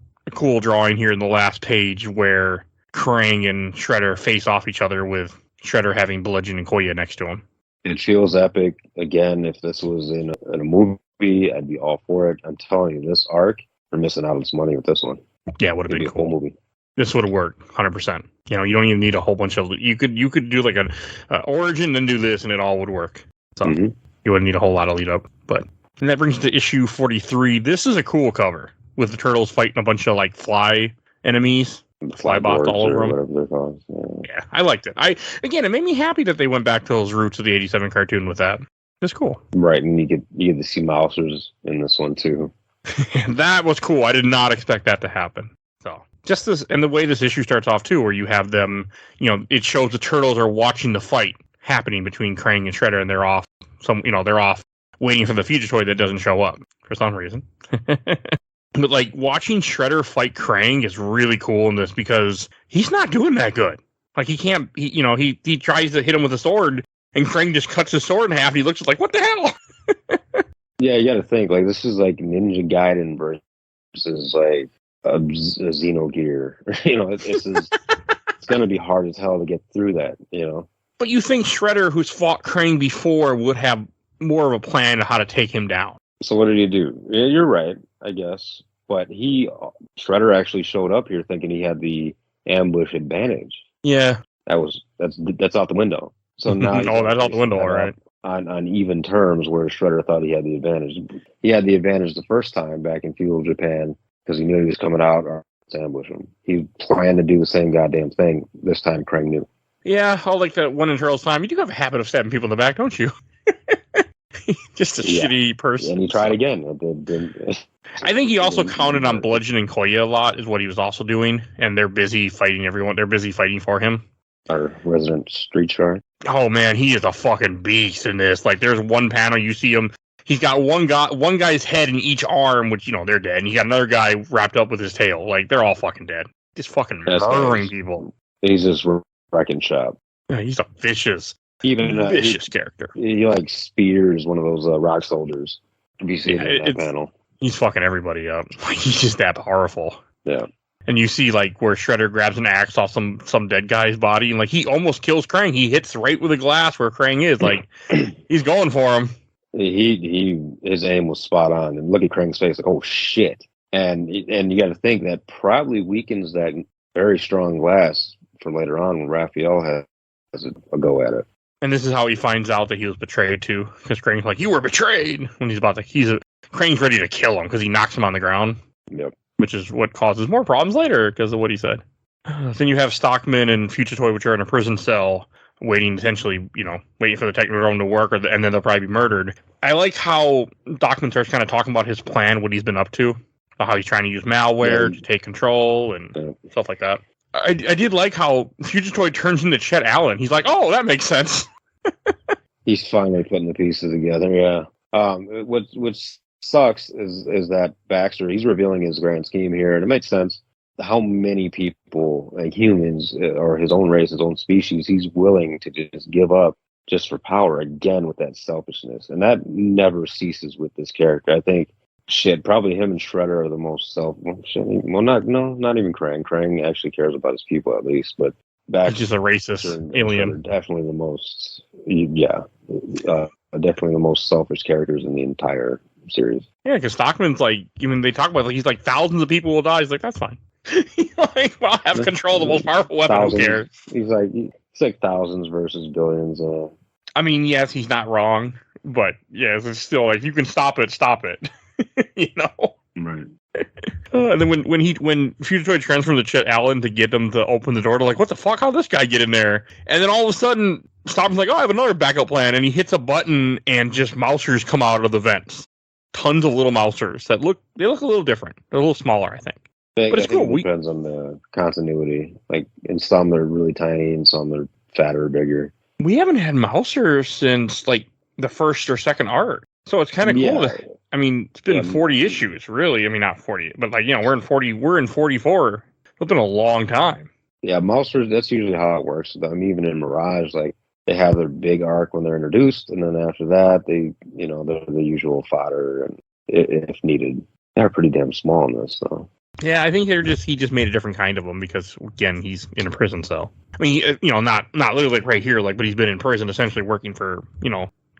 drawing here in the last page where Krang and Shredder face off each other with Shredder having Bludgeon and Koya next to him. It feels epic. Again, if this was in a movie, I'd be all for it. I'm telling you, this arc, we're missing out on some money with this one. Yeah, it would have been cool. A whole movie. This would have worked 100%. You don't even need a whole bunch of. You could do an origin, then do this, and it all would work. So you wouldn't need a whole lot of lead up. And that brings us to issue 43. This is a cool cover with the Turtles fighting a bunch of fly enemies, fly bots all over them. Whatever they're called. Yeah, I liked it. It made me happy that they went back to those roots of the '87 cartoon with that. It's cool. Right, and you get to see Mousers in this one too. That was cool. I did not expect that to happen. So just this, and the way this issue starts off too, where you have them, it shows the Turtles are watching the fight happening between Krang and Shredder, and they're off. They're off waiting for the Fugitoid that doesn't show up for some reason. But watching Shredder fight Krang is really cool in this because he's not doing that good. He can't. He tries to hit him with a sword, and Krang just cuts his sword in half. And he looks like, what the hell? Yeah, you got to think this is Ninja Gaiden versus a Xenogear. It's going to be hard as hell to get through that. But you think Shredder, who's fought Krang before, would have more of a plan on how to take him down? So what did he do? Yeah, you're right, I guess. But Shredder actually showed up here thinking he had the ambush advantage. Yeah. That's out the window. So now that's out the window, all right. On even terms, where Shredder thought he had the advantage. He had the advantage the first time back in feudal Japan because he knew he was coming out to ambush him. He planned to do the same goddamn thing. This time, Krang knew. Yeah, I like that one in Turtles time. You do have a habit of stabbing people in the back, don't you? Just a shitty person. And he tried again. I think he also counted on bludgeoning Koya a lot, is what he was also doing. And they're busy fighting everyone. They're busy fighting for him. Our resident street shark. Oh man, he is a fucking beast in this. Like, there's one panel you see him. He's got one guy's head in each arm, which they're dead. And he got another guy wrapped up with his tail. Like, they're all fucking dead. Just fucking murdering people. He's just wrecking shop. Yeah, he's a vicious character. He like spears one of those rock soldiers. If you see it in that panel, he's fucking everybody up. He's just that powerful. Yeah. And you see like where Shredder grabs an axe off some dead guy's body, and like he almost kills Krang. He hits right with the glass where Krang is. Like he's going for him. His aim was spot on. And look at Krang's face, like, oh shit. And you got to think that probably weakens that very strong glass for later on when Raphael has a go at it. And this is how he finds out that he was betrayed too, because Krang's like, "You were betrayed." When Krang's ready to kill him because he knocks him on the ground. Yep. Which is what causes more problems later because of what he said. Then you have Stockman and Future Toy, which are in a prison cell, waiting for the Technodrome to work, and then they'll probably be murdered. I like how Stockman starts kind of talking about his plan, what he's been up to, how he's trying to use malware to take control and stuff like that. I did like how Future Toy turns into Chet Allen. He's like, oh, that makes sense. He's finally putting the pieces together, yeah. What's sucks is that Baxter, he's revealing his grand scheme here, and it makes sense how many people, like humans or his own race, his own species, he's willing to just give up just for power, again with that selfishness, and that never ceases with this character. I think probably him and Shredder are the most not even Krang. Krang actually cares about his people at least, but Baxter, he's just a racist alien. Definitely the most, definitely the most selfish characters in the entire series. Yeah, because Stockman's like, they talk about he's like thousands of people will die. He's like, that's fine. I'll have control of the most powerful weapon. Who cares? He's like thousands versus billions. Yes, he's not wrong, but yeah, it's still like, if you can stop it, stop it. Right. And then when Future Toy transforms to Chet Allen to get them to open the door, they're like, what the fuck? How'd this guy get in there? And then all of a sudden, Stockman's like, oh, I have another backup plan, and he hits a button, and just mousers come out of the vents. Tons of little mousers that look a little different. They're a little smaller, I think. But it's cool. It depends on the continuity. Like, in some they're really tiny, and some they're fatter or bigger. We haven't had mousers since like the first or second arc, so it's kind of cool. It's been 40 issues, really. Not 40, but we're in 40. We're in 44. It's been a long time. Yeah, mousers. That's usually how it works. Even in Mirage, like, they have their big arc when they're introduced, and then after that, they're the usual fodder, and if needed, they're pretty damn small in this. So yeah, I think he just made a different kind of them because, again, he's in a prison cell. Not literally right here, but he's been in prison essentially working for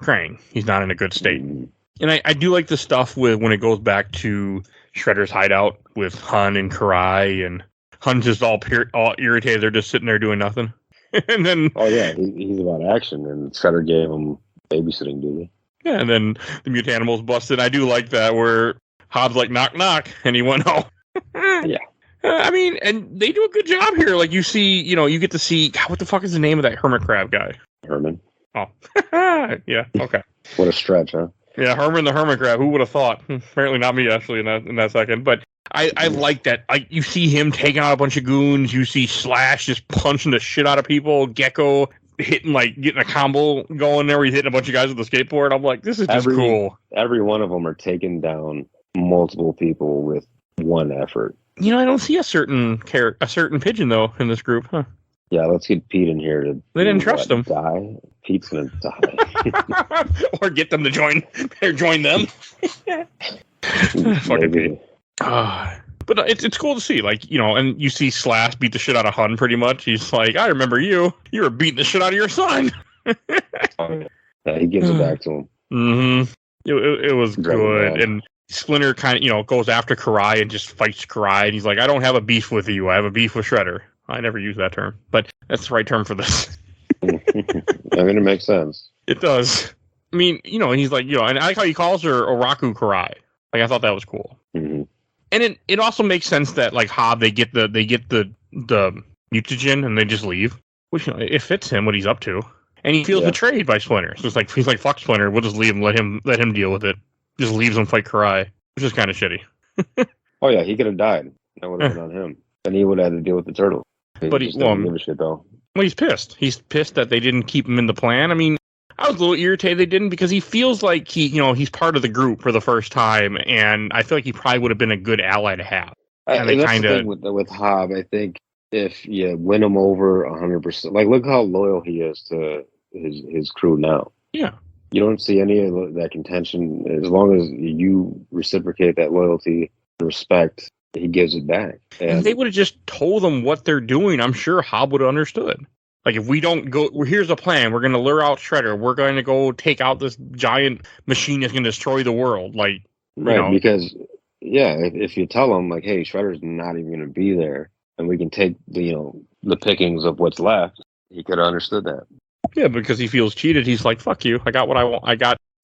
Krang. He's not in a good state. Mm-hmm. And I do like the stuff with when it goes back to Shredder's hideout with Hun and Karai, and Hun's just all irritated. They're just sitting there doing nothing. And then, he's about action, and Shredder gave him babysitting duty. Yeah, and then the Mutanimals busted. I do like that where Hobbs like knock knock, and he went home. Yeah, and they do a good job here. Like, you see, you get to see, God, what the fuck is the name of that hermit crab guy? Herman. Oh, yeah, okay. What a stretch, huh? Yeah, Herman the hermit crab. Who would have thought? Apparently not me, actually, in that second, but. I like that. You see him taking out a bunch of goons. You see Slash just punching the shit out of people. Gecko getting a combo going there. He's hitting a bunch of guys with a skateboard. I'm like, this is just cool. Every one of them are taking down multiple people with one effort. I don't see a certain pigeon though in this group, huh? Yeah, let's get Pete in here to. They didn't trust him. Die. Pete's gonna die. Or get them to join them. Fucking Pete. But it's cool to see, like, you know, and you see Slash beat the shit out of Hun pretty much. He's like, I remember you. You were beating the shit out of your son. He gives it back to him. Mm-hmm. It was good. And Splinter kind of, you know, goes after Karai and just fights Karai. And he's like, I don't have a beef with you. I have a beef with Shredder. I never use that term, but that's the right term for this. I mean, it makes sense. It does. I mean, you know, he's like, you know, and I like how he calls her Oraku Karai. Like, I thought that was cool. Mm-hmm. And it also makes sense that, like, Hob, they get the mutagen and they just leave. Which, you know, it fits him, what he's up to. And he feels betrayed by Splinter. So it's like, he's like, fuck Splinter, we'll just leave him, let him deal with it. Just leaves him fight Karai, which is kind of shitty. Oh yeah, he could have died. That would have been on him. And he would have had to deal with the turtle. But he doesn't give a shit, though. Well, he's pissed. He's pissed that they didn't keep him in the plan. I mean, I was a little irritated they didn't, because he feels like he's part of the group for the first time, and I feel like he probably would have been a good ally to have. And that's the thing with Hob. I think if you win him over 100%, like, look how loyal he is to his crew now. Yeah. You don't see any of that contention. As long as you reciprocate that loyalty and respect, he gives it back. And if they would have just told them what they're doing, I'm sure Hob would have understood. Like, if we don't go, here's a plan. We're going to lure out Shredder. We're going to go take out this giant machine that's going to destroy the world. Like, right, because, if you tell them, like, hey, Shredder's not even going to be there, and we can take the pickings of what's left, he could have understood that. Yeah, because he feels cheated. He's like, fuck you. I got what I want.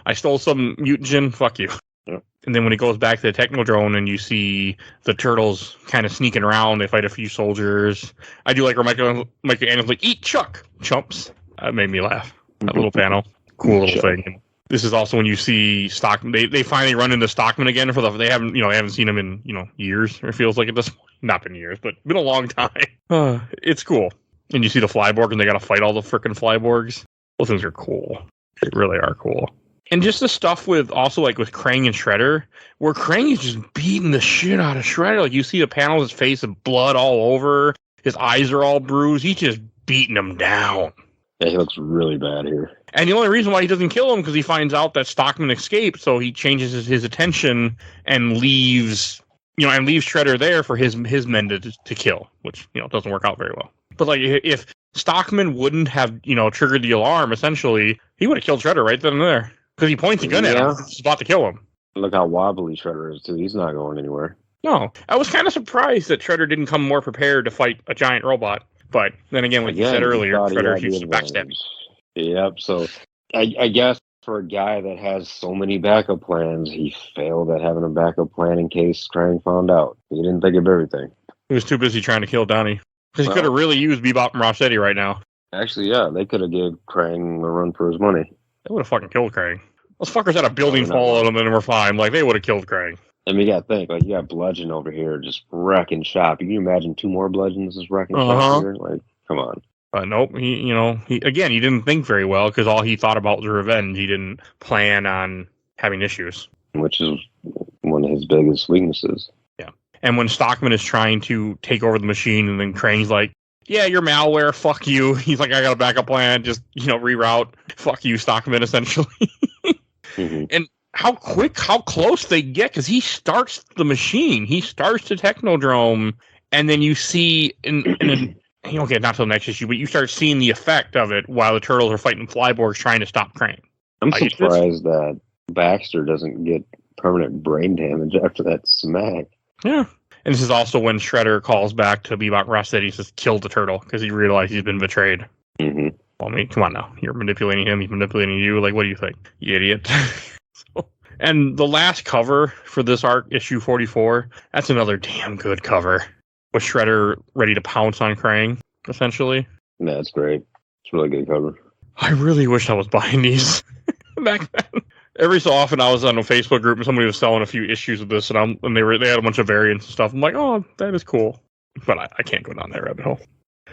I stole some mutagen. Fuck you. Yeah. And then when he goes back to the Technodrome and you see the turtles kind of sneaking around, they fight a few soldiers. I do like where Michaelangelo's like, eat Chuck, chumps. That made me laugh. That little panel. Cool little thing. This is also when you see Stockman. They finally run into Stockman again they haven't seen him in, years, or it feels like at this point. Not been years, but been a long time. It's cool. And you see the Flyborg, and they got to fight all the frickin' Flyborgs. Those things are cool. They really are cool. And just the stuff with Krang and Shredder, where Krang is just beating the shit out of Shredder. Like, you see the panel of his face and blood all over. His eyes are all bruised. He's just beating him down. Yeah, he looks really bad here. And the only reason why he doesn't kill him because he finds out that Stockman escaped, so he changes his attention and leaves Shredder there for his men to kill, which doesn't work out very well. But like, if Stockman wouldn't have triggered the alarm, essentially he would have killed Shredder right then and there because he points a gun at him. He's about to kill him. Look how wobbly Shredder is too. He's not going anywhere. No, I was kind of surprised that Shredder didn't come more prepared to fight a giant robot. But then again, like you said earlier, Shredder used to backstab. Yep. So I guess for a guy that has so many backup plans, he failed at having a backup plan in case Krang found out. He didn't think of everything. He was too busy trying to kill Donnie. Because he could have really used Bebop and Rocksteady right now. Actually, yeah, they could have gave Krang a run for his money. They would have fucking killed Krang. Those fuckers had a building fall on them and were fine. Like, they would have killed Krang. I mean, you got to think, like, you got Bludgeon over here just wrecking shop. You can imagine 2 more Bludgeons just wrecking shop here? Like, come on. Nope. He didn't think very well because all he thought about was revenge. He didn't plan on having issues. Which is one of his biggest weaknesses. Yeah. And when Stockman is trying to take over the machine and then Krang's like, yeah, you're malware, fuck you. He's like, I got a backup plan, just, reroute. Fuck you, Stockman, essentially. Mm-hmm. And how close they get, because he starts the machine. He starts the Technodrome, and then you see, okay, not till next issue, but you start seeing the effect of it while the turtles are fighting Flyborgs trying to stop Krang. I'm surprised that Baxter doesn't get permanent brain damage after that smack. Yeah. And this is also when Shredder calls back to Bebop Rocksteady and says, kill the turtle, because he realized he's been betrayed. Mm-hmm. Well, I mean, come on now. You're manipulating him, he's manipulating you. Like, what do you think? You idiot. And the last cover for this arc, issue 44, that's another damn good cover. With Shredder ready to pounce on Krang, essentially. Yeah, that's great. It's a really good cover. I really wish I was buying these back then. Every so often, I was on a Facebook group and somebody was selling a few issues of this, and they had a bunch of variants and stuff. I'm like, oh, that is cool, but I can't go down that rabbit hole.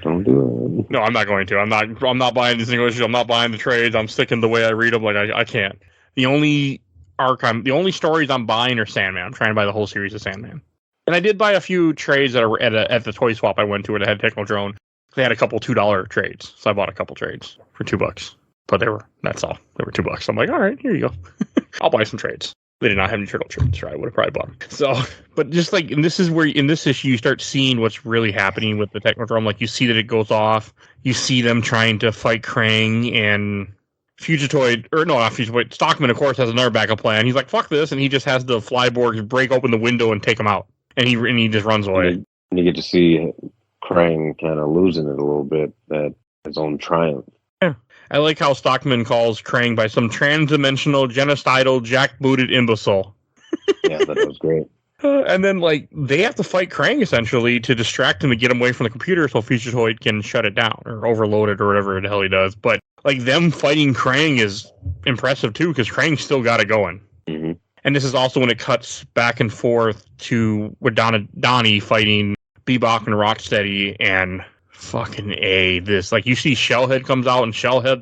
Don't do it. No, I'm not going to. I'm not buying these single issues. I'm not buying the trades. I'm sticking the way I read them. Like I can't. The only stories I'm buying are Sandman. I'm trying to buy the whole series of Sandman. And I did buy a few trades that are at the toy swap I went to where they had Technodrome. They had a couple $2 trades, so I bought a couple trades for $2. But that's all. They were $2. I'm like, all right, here you go. I'll buy some trades. They did not have any turtle shirts, or I would have probably bought them. So, but just like, and this is where in this issue you start seeing what's really happening with the Technodrome. Like, you see that it goes off. You see them trying to fight Krang, and Fugitoid, or no, not Fugitoid. Stockman, of course, has another backup plan. He's like, "Fuck this," and he just has the Flyborgs break open the window and take them out, and he just runs away. And you get to see Krang kind of losing it a little bit at his own triumph. Yeah. I like how Stockman calls Krang by some trans-dimensional, genocidal, jackbooted imbecile. Yeah, that was great. And then, like, they have to fight Krang, essentially, to distract him and get him away from the computer so Fugitoid can shut it down, or overload it, or whatever the hell he does. But, like, them fighting Krang is impressive, too, because Krang's still got it going. Mm-hmm. And this is also when it cuts back and forth to with Donnie fighting Bebop and Rocksteady, and fucking this. Like, you see Shellhead comes out, and Shellhead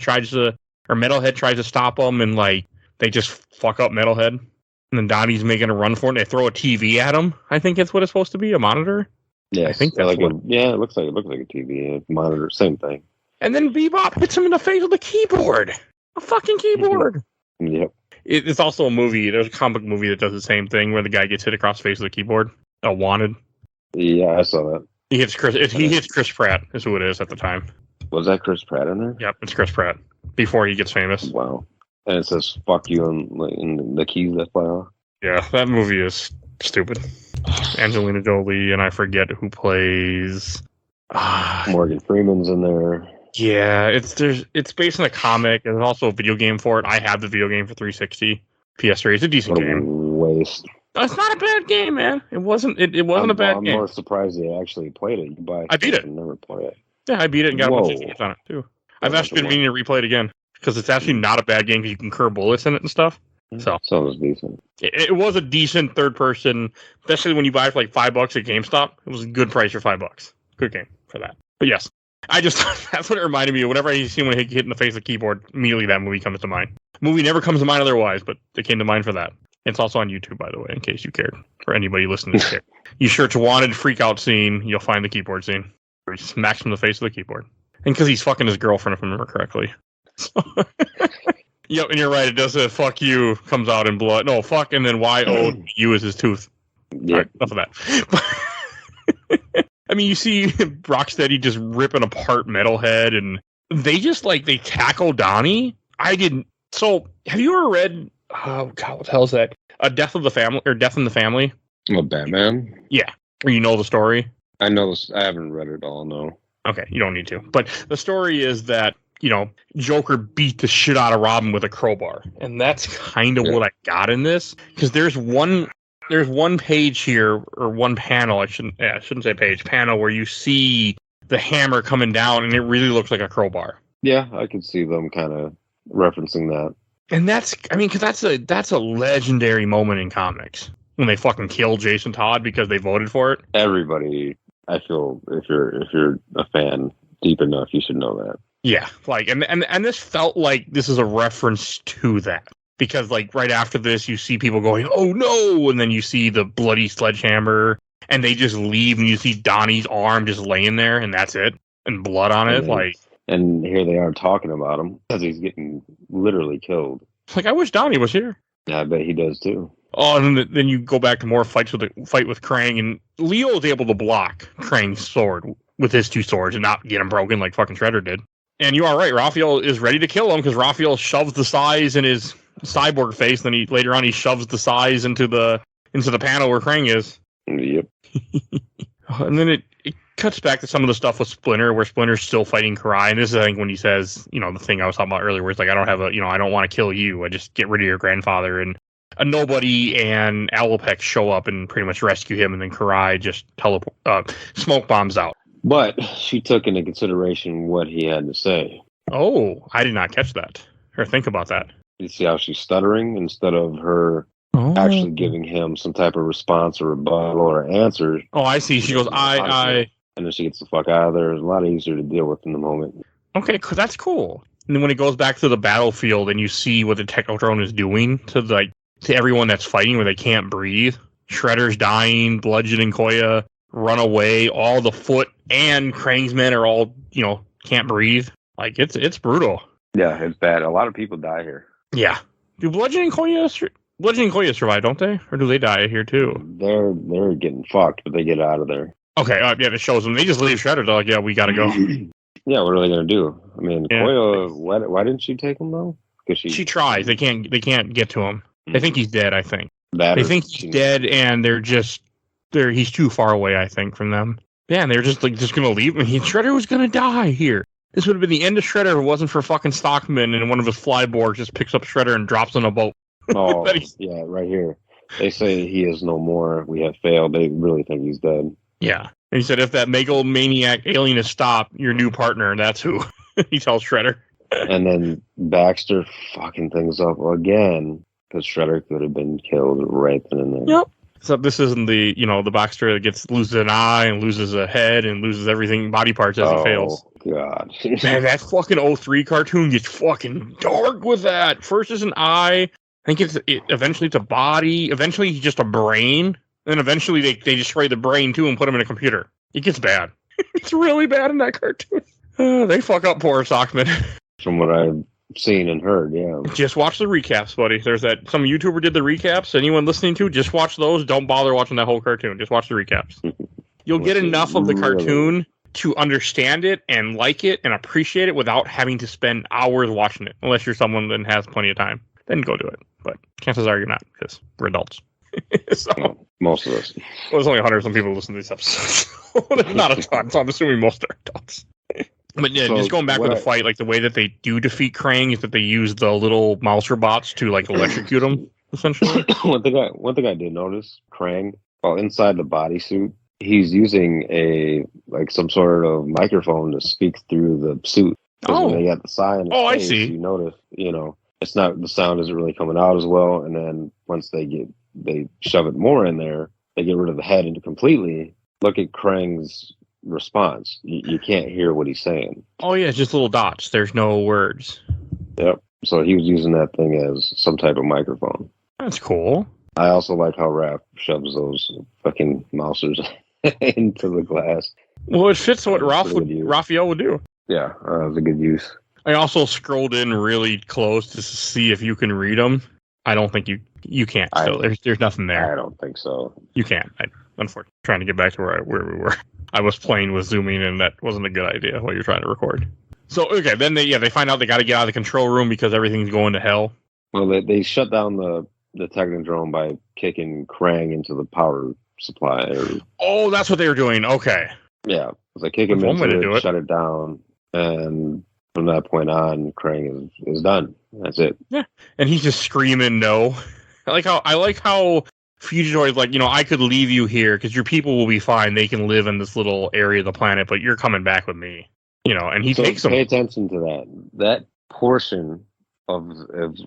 Metalhead tries to stop them, and, like, they just fuck up Metalhead. And then Donnie's making a run for it, and they throw a TV at him. I think it's what it's supposed to be, a monitor. Yeah, I think that's it looks like a TV, a monitor, same thing. And then Bebop hits him in the face with a keyboard. A fucking keyboard. Yep. It's also a movie. There's a comic movie that does the same thing, where the guy gets hit across the face with a keyboard. Wanted. Yeah, I saw that. He hits Chris Pratt, is who it is at the time. Was that Chris Pratt in there? Yep, it's Chris Pratt. Before he gets famous. Wow. And it says "fuck you" in the keys that fly off. Yeah, that movie is stupid. Angelina Jolie, and I forget who plays. Morgan Freeman's in there. Yeah, it's based on a comic. There's also a video game for it. I have the video game for 360, PS3. It's a decent game. Waste. It's not a bad game, man. It wasn't. It wasn't a bad game. I'm more surprised they actually played it. I beat it. And never play it. Yeah, I beat it and got a bunch of games on it too. I've actually been meaning to replay it again because it's actually not a bad game. Because you can curve bullets in it and stuff. So it was decent. It was a decent third person, especially when you buy it for like $5 at GameStop. It was a good price for $5. Good game for that. But yes, I just that's what it reminded me of. Whenever I see when hit in the face of the keyboard, immediately that movie comes to mind. Movie never comes to mind otherwise, but it came to mind for that. It's also on YouTube, by the way, in case you cared. For anybody listening to care. You search wanted freak out scene, you'll find the keyboard scene. Where he smacks him in the face of the keyboard. And because he's fucking his girlfriend, if I remember correctly. So, yep, and you're right. It does a fuck you comes out in blood. No, fuck, and then Y-O-U is his tooth. Yeah. All right, enough of that. I mean, you see Rocksteady just ripping apart Metalhead, and they just, like, they tackle Donnie. I didn't. So, have you ever read, oh, God, what the hell is that? Death in the Family? Oh, Batman? Yeah. Or you know the story? I know this. I haven't read it all, no. Okay, you don't need to. But the story is that, you know, Joker beat the shit out of Robin with a crowbar. And that's kind of what I got in this. Because there's one page here, or one panel, I shouldn't say page, panel, where you see the hammer coming down, and it really looks like a crowbar. Yeah, I could see them kind of referencing that. And because that's a legendary moment in comics. When they fucking kill Jason Todd because they voted for it. Everybody, I feel, if you're a fan deep enough, you should know that. Yeah, like, and this felt like this is a reference to that. Because, like, right after this, you see people going, oh no! And then you see the bloody sledgehammer, and they just leave, and you see Donnie's arm just laying there, and that's it. And blood on it, like... And here they are talking about him, because he's getting literally killed. Like, I wish Donnie was here. Yeah, I bet he does, too. Oh, and then you go back to more fight with Krang, and Leo is able to block Krang's sword with his two swords and not get him broken like fucking Shredder did. And you are right, Raphael is ready to kill him because Raphael shoves the size in his cyborg face, then later on he shoves the size into the panel where Krang is. Yep. And then it cuts back to some of the stuff with Splinter, where Splinter's still fighting Karai, and this is, I think, when he says, you know, the thing I was talking about earlier, where it's like, I don't want to kill you, I just get rid of your grandfather, and a Nobody and Alopec show up and pretty much rescue him, and then Karai just smoke bombs out. But she took into consideration what he had to say. Oh, I did not catch that or think about that. You see how she's stuttering instead of her actually giving him some type of response or rebuttal or answer. Oh, I see. She goes, I. And then she gets the fuck out of there. It's a lot easier to deal with in the moment. Okay, that's cool. And then when it goes back to the battlefield and you see what the Technodrome is doing to everyone that's fighting where they can't breathe. Shredder's dying, Bludgeon and Koya run away, all the Foot and Krang's men are all, you know, can't breathe. Like, it's brutal. Yeah, it's bad. A lot of people die here. Yeah. Do Bludgeon and Koya Bludgeon and Koya survive, don't they? Or do they die here too? They're getting fucked, but they get out of there. Okay, yeah, it shows them. They just leave Shredder. They're like, yeah, we gotta go. Yeah, what are they gonna do? I mean, Yeah. Koya, why didn't she take him though? Because She tries. They can't get to him. They think he's dead. I think they think he's dead, and he's too far away. I think from them. Yeah, and they're just gonna leave him. Shredder was gonna die here. This would have been the end of Shredder if it wasn't for fucking Stockman, and one of his flyborgs just picks up Shredder and drops on a boat. Oh, yeah, right here. They say he is no more. We have failed. They really think he's dead. Yeah. And he said, if that megalomaniac alien is stopped, your new partner, that's who. He tells Shredder. And then Baxter fucking things up again, because Shredder could have been killed right then and there. Yep. So this isn't the Baxter that loses an eye and loses a head and loses everything, body parts as he fails. Oh, God. Man, that fucking 03 cartoon gets fucking dark with that. First is an eye. I think eventually it's a body. Eventually he's just a brain. And eventually they destroy the brain too and put him in a computer. It gets bad. It's really bad in that cartoon. They fuck up poor Stockman. From what I've seen and heard, yeah. Just watch the recaps, buddy. There's some YouTuber did the recaps. Anyone listening to, just watch those. Don't bother watching that whole cartoon. Just watch the recaps. You'll get enough of the cartoon to understand it and like it and appreciate it without having to spend hours watching it. Unless you're someone that has plenty of time. Then go do it. But chances are you're not, because we're adults. So, well, most of us. Well, there's only 100 some people listen to these episodes. There's not a ton, so I'm assuming most are adults. But yeah, just going back with the fight, like the way that they do defeat Krang is that they use the little mouse robots to like electrocute him, essentially. One thing I did notice, Krang, while inside the bodysuit, he's using some sort of microphone to speak through the suit. When they got the sign in his face, I see. You notice, it's not, the sound isn't really coming out as well. And then once they shove it more in there, they get rid of the head completely. Look at Krang's response. You can't hear what he's saying. Oh yeah, it's just little dots. There's no words. Yep. So he was using that thing as some type of microphone. That's cool. I also like how Raph shoves those fucking mousers into the glass. Well, it fits what Raphael would do. Yeah, it was a good use. I also scrolled in really close to see if you can read them. I don't think you can't. So there's nothing there. I don't think so. You can't. Unfortunately, trying to get back to where we were. I was playing with zooming, and that wasn't a good idea while you're trying to record. So okay, then they find out they got to get out of the control room because everything's going to hell. Well, they shut down the Technodrome by kicking Krang into the power supply. Oh, that's what they were doing. Okay. Yeah, they kick him into it, shut it down, and from that point on, Krang is done. That's it. Yeah, and he's just screaming no. I like how Fugitoid's like, I could leave you here because your people will be fine. They can live in this little area of the planet, but you're coming back with me. And he takes them. Pay attention to that. That portion of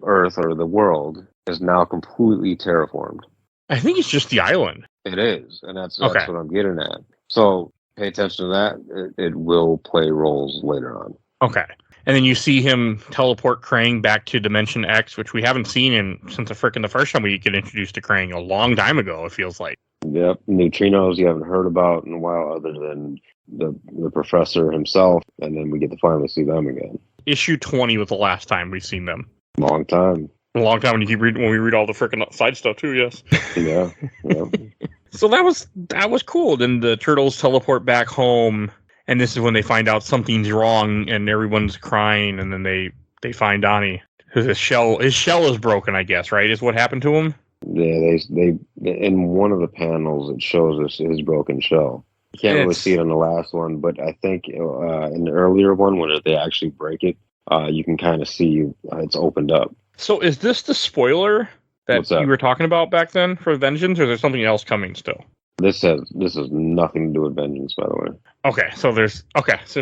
Earth or the world is now completely terraformed. I think it's just the island. It is, and that's what I'm getting at. So pay attention to that. It will play roles later on. Okay. And then you see him teleport Krang back to Dimension X, which we haven't seen since the first time we get introduced to Krang a long time ago, it feels like. Yep. Neutrinos you haven't heard about in a while other than the professor himself, and then we get to finally see them again. Issue 20 was the last time we've seen them. Long time. A long time when we read all the freaking side stuff too, yes. Yeah. So that was cool. Then the turtles teleport back home. And this is when they find out something's wrong and everyone's crying, and then they find Donnie. His shell is broken, I guess, right? Is what happened to him? Yeah, they in one of the panels it shows us his broken shell. You can't really see it on the last one, but I think in the earlier one when they actually break it, you can kind of see it's opened up. So is this the spoiler that you were talking about back then for Vengeance, or is there something else coming still? This has nothing to do with Vengeance, by the way. Okay, so there's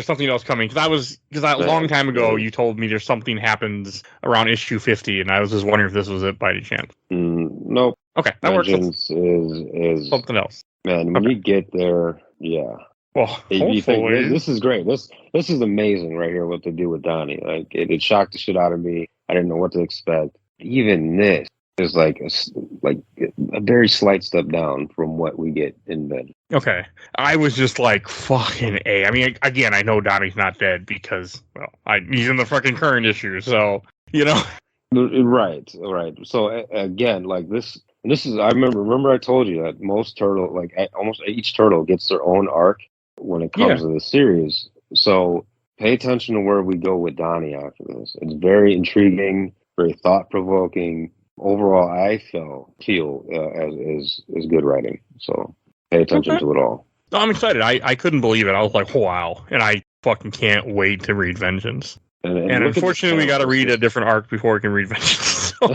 something else coming. Because a long time ago you told me there's something happens around issue 50, and I was just wondering if this was it by any chance. Nope. Okay, that Vengeance is something else. Man, when you get there, yeah. Well, you think, this is great. This is amazing right here. What they do with Donnie, like it shocked the shit out of me. I didn't know what to expect. Even this is like a very slight step down from what we get in Vengeance. Okay, I was just like fucking A. I mean, again, I know Donnie's not dead because he's in the fucking current issue, so Right. So again, like this is I remember I told you that most turtle, like almost each turtle gets their own arc when it comes Yeah. to the series. So pay attention to where we go with Donnie after this. It's very intriguing, very thought provoking. Overall, I feel as good writing. So pay attention Okay. to it all. No, I'm excited. I couldn't believe it. I was like, wow. And I fucking can't wait to read Vengeance. And look at this unfortunately, we got to panel. read a different arc before we can read Vengeance. So.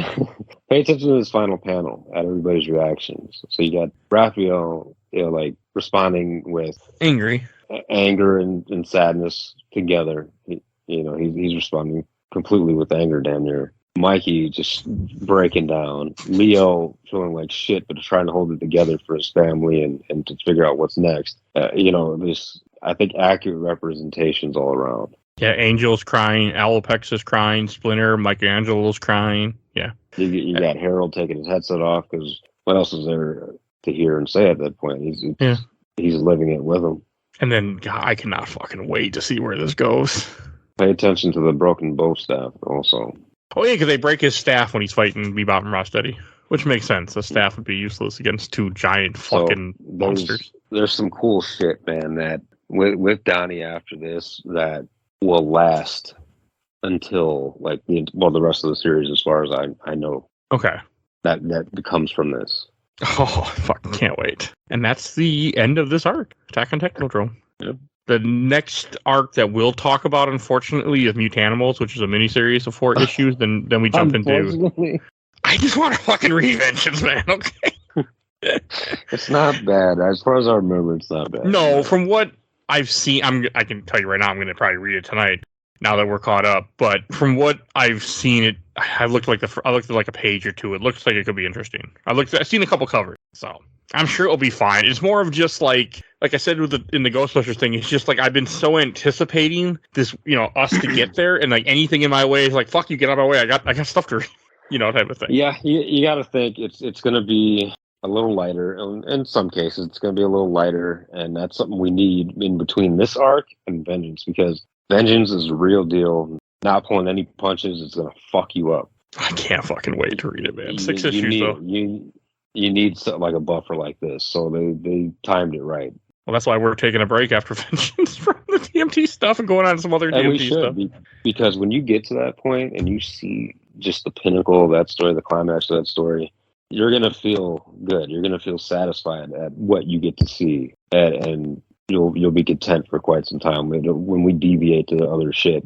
Pay attention to this final panel at everybody's reactions. So you got Raphael, like responding with angry, anger and sadness together. He's responding completely with anger down there. Mikey just breaking down. Leo feeling like shit, but trying to hold it together for his family and to figure out what's next. This, I think, accurate representations all around. Yeah, Angel's crying, Alopex is crying, Splinter, Michelangelo's crying. Yeah. You got Harold taking his headset off because what else is there to hear and say at that point? He's living it with him. And then I cannot fucking wait to see where this goes. Pay attention to the broken bow staff also. Oh yeah, because they break his staff when he's fighting Bebop and Rocksteady, which makes sense. The staff would be useless against two giant fucking monsters. There's some cool shit, man, that with Donnie after this that will last until like the rest of the series, as far as I know. Okay. That comes from this. Oh, fucking can't wait. And that's the end of this arc, Attack on Technodrome. Yep. The next arc that we'll talk about, unfortunately, is Mutanimals, which is a miniseries of 4 issues. Then we jump into. I just want to fucking read Vengeance, man. Okay. It's not bad. As far as I remember, it's not bad. No, from what I've seen, I can tell you right now, I'm going to probably read it tonight. Now that we're caught up, but from what I've seen, I looked at like a page or two. It looks like it could be interesting. I've seen a couple covers, so I'm sure it'll be fine. It's more of just like I said in the Ghostbusters thing. It's just like I've been so anticipating this, us to get there, and like anything in my way is like, fuck you, get out of my way. I got stuff to read, type of thing. Yeah, you got to think it's going to be a little lighter. In some cases, it's going to be a little lighter, and that's something we need in between this arc and Vengeance, because Vengeance is a real deal. Not pulling any punches, it's gonna fuck you up. I can't fucking wait to read it, man. 6 issues though. You need something like a buffer like this, so they timed it right. Well, that's why we're taking a break after Vengeance from the TMT stuff and going on to some other TMT stuff. Because when you get to that point and you see just the pinnacle of that story, the climax of that story, you're gonna feel good. You're gonna feel satisfied at what you get to see, and you'll be content for quite some time. When we deviate to the other shit,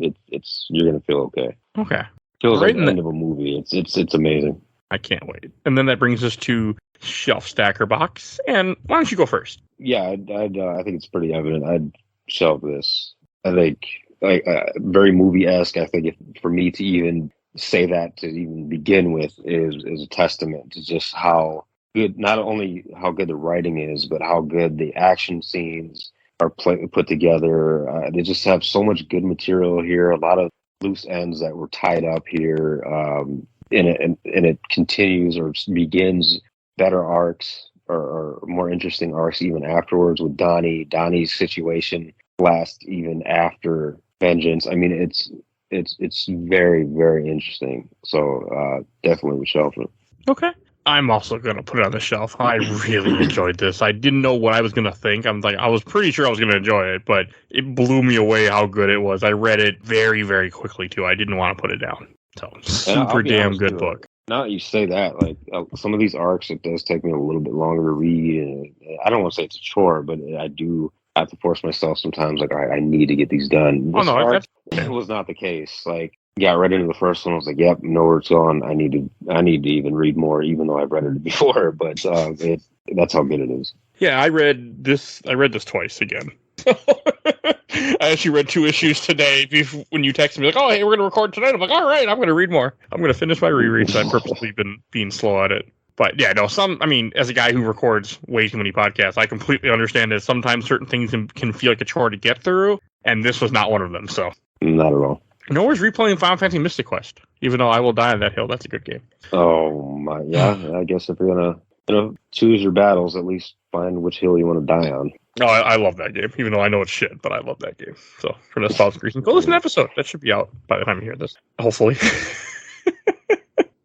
you're gonna feel okay. Okay. Feels like the end of a movie. It's amazing. I can't wait. And then that brings us to Shelf Stacker Box. And why don't you go first? Yeah, I think it's pretty evident. I'd shelve this. I think very movie-esque. I think for me to even say that to even begin with is a testament to just how good, not only how good the writing is, but how good the action scenes are put together. They just have so much good material here. A lot of loose ends that were tied up here, and it continues or begins better arcs or more interesting arcs even afterwards with Donnie. Donnie's situation lasts even after Vengeance. I mean, it's very, very interesting. So definitely would shelf it. Okay. I'm also going to put it on the shelf. I really enjoyed this. I didn't know what I was going to think. I was pretty sure I was going to enjoy it, but it blew me away how good it was. I read it very, very quickly, too. I didn't want to put it down. So, super damn good book. Now that you say that, like some of these arcs, it does take me a little bit longer to read. And I don't want to say it's a chore, but I do have to force myself sometimes. Like, all right, I need to get these done. This arc, it was not the case. Like, got right into the first one. I was like, "Yep, know where it's going. I need to even read more, even though I've read it before." But that's how good it is. Yeah, I read this twice again. I actually read 2 issues today. When you texted me, like, "Oh, hey, we're gonna record tonight," I'm like, "All right, I'm gonna read more. I'm gonna finish my rereads." I've purposely been being slow at it. But yeah, no, as a guy who records way too many podcasts, I completely understand that sometimes certain things can feel like a chore to get through, and this was not one of them. So not at all. No worries replaying Final Fantasy Mystic Quest, even though I will die on that hill. That's a good game. Oh my, yeah. I guess if you're gonna choose your battles, at least find which hill you want to die on. No, I love that game, even though I know it's shit, but I love that game. So for nostalgic reasons, go listen to an episode. That should be out by the time you hear this, hopefully.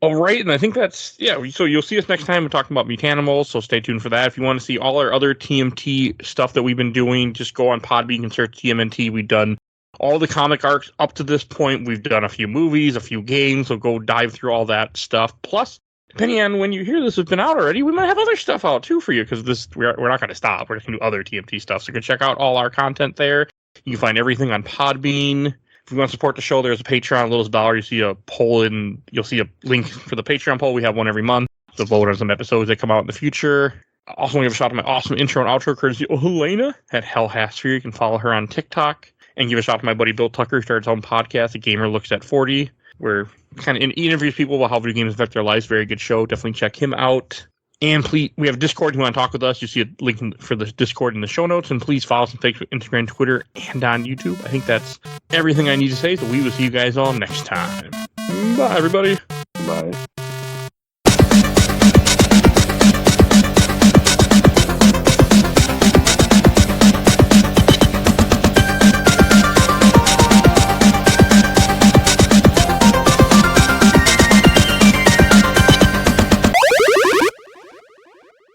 All right, and I think that's, so you'll see us next time. We're talking about Mutanimals, so stay tuned for that. If you want to see all our other TMT stuff that we've been doing, just go on Podbean and search TMNT. We've done all the comic arcs up to this point. We've done a few movies, a few games, so go dive through all that stuff. Plus, depending on when you hear this has been out already, we might have other stuff out too for you, because we're not going to stop. We're going to do other TMT stuff, so you can check out all our content there. You can find everything on Podbean. If you want to support the show, there's a Patreon, little dollar. You see a poll you'll see a link for the Patreon poll. We have one every month to vote on some episodes that come out in the future. I also want to give a shout out to my awesome intro and outro courtesy of Helena at Hell Hasphere. You can follow her on TikTok. And give a shout out to my buddy Bill Tucker, who started his own podcast, A Gamer Looks at 40, where kind of interviews people about how video games affect their lives. Very good show. Definitely check him out. And please, we have Discord. If you want to talk with us, you see a link for the Discord in the show notes. And please follow us on Facebook, Instagram, Twitter, and on YouTube. I think that's everything I need to say. So we will see you guys all next time. Bye, everybody. Bye.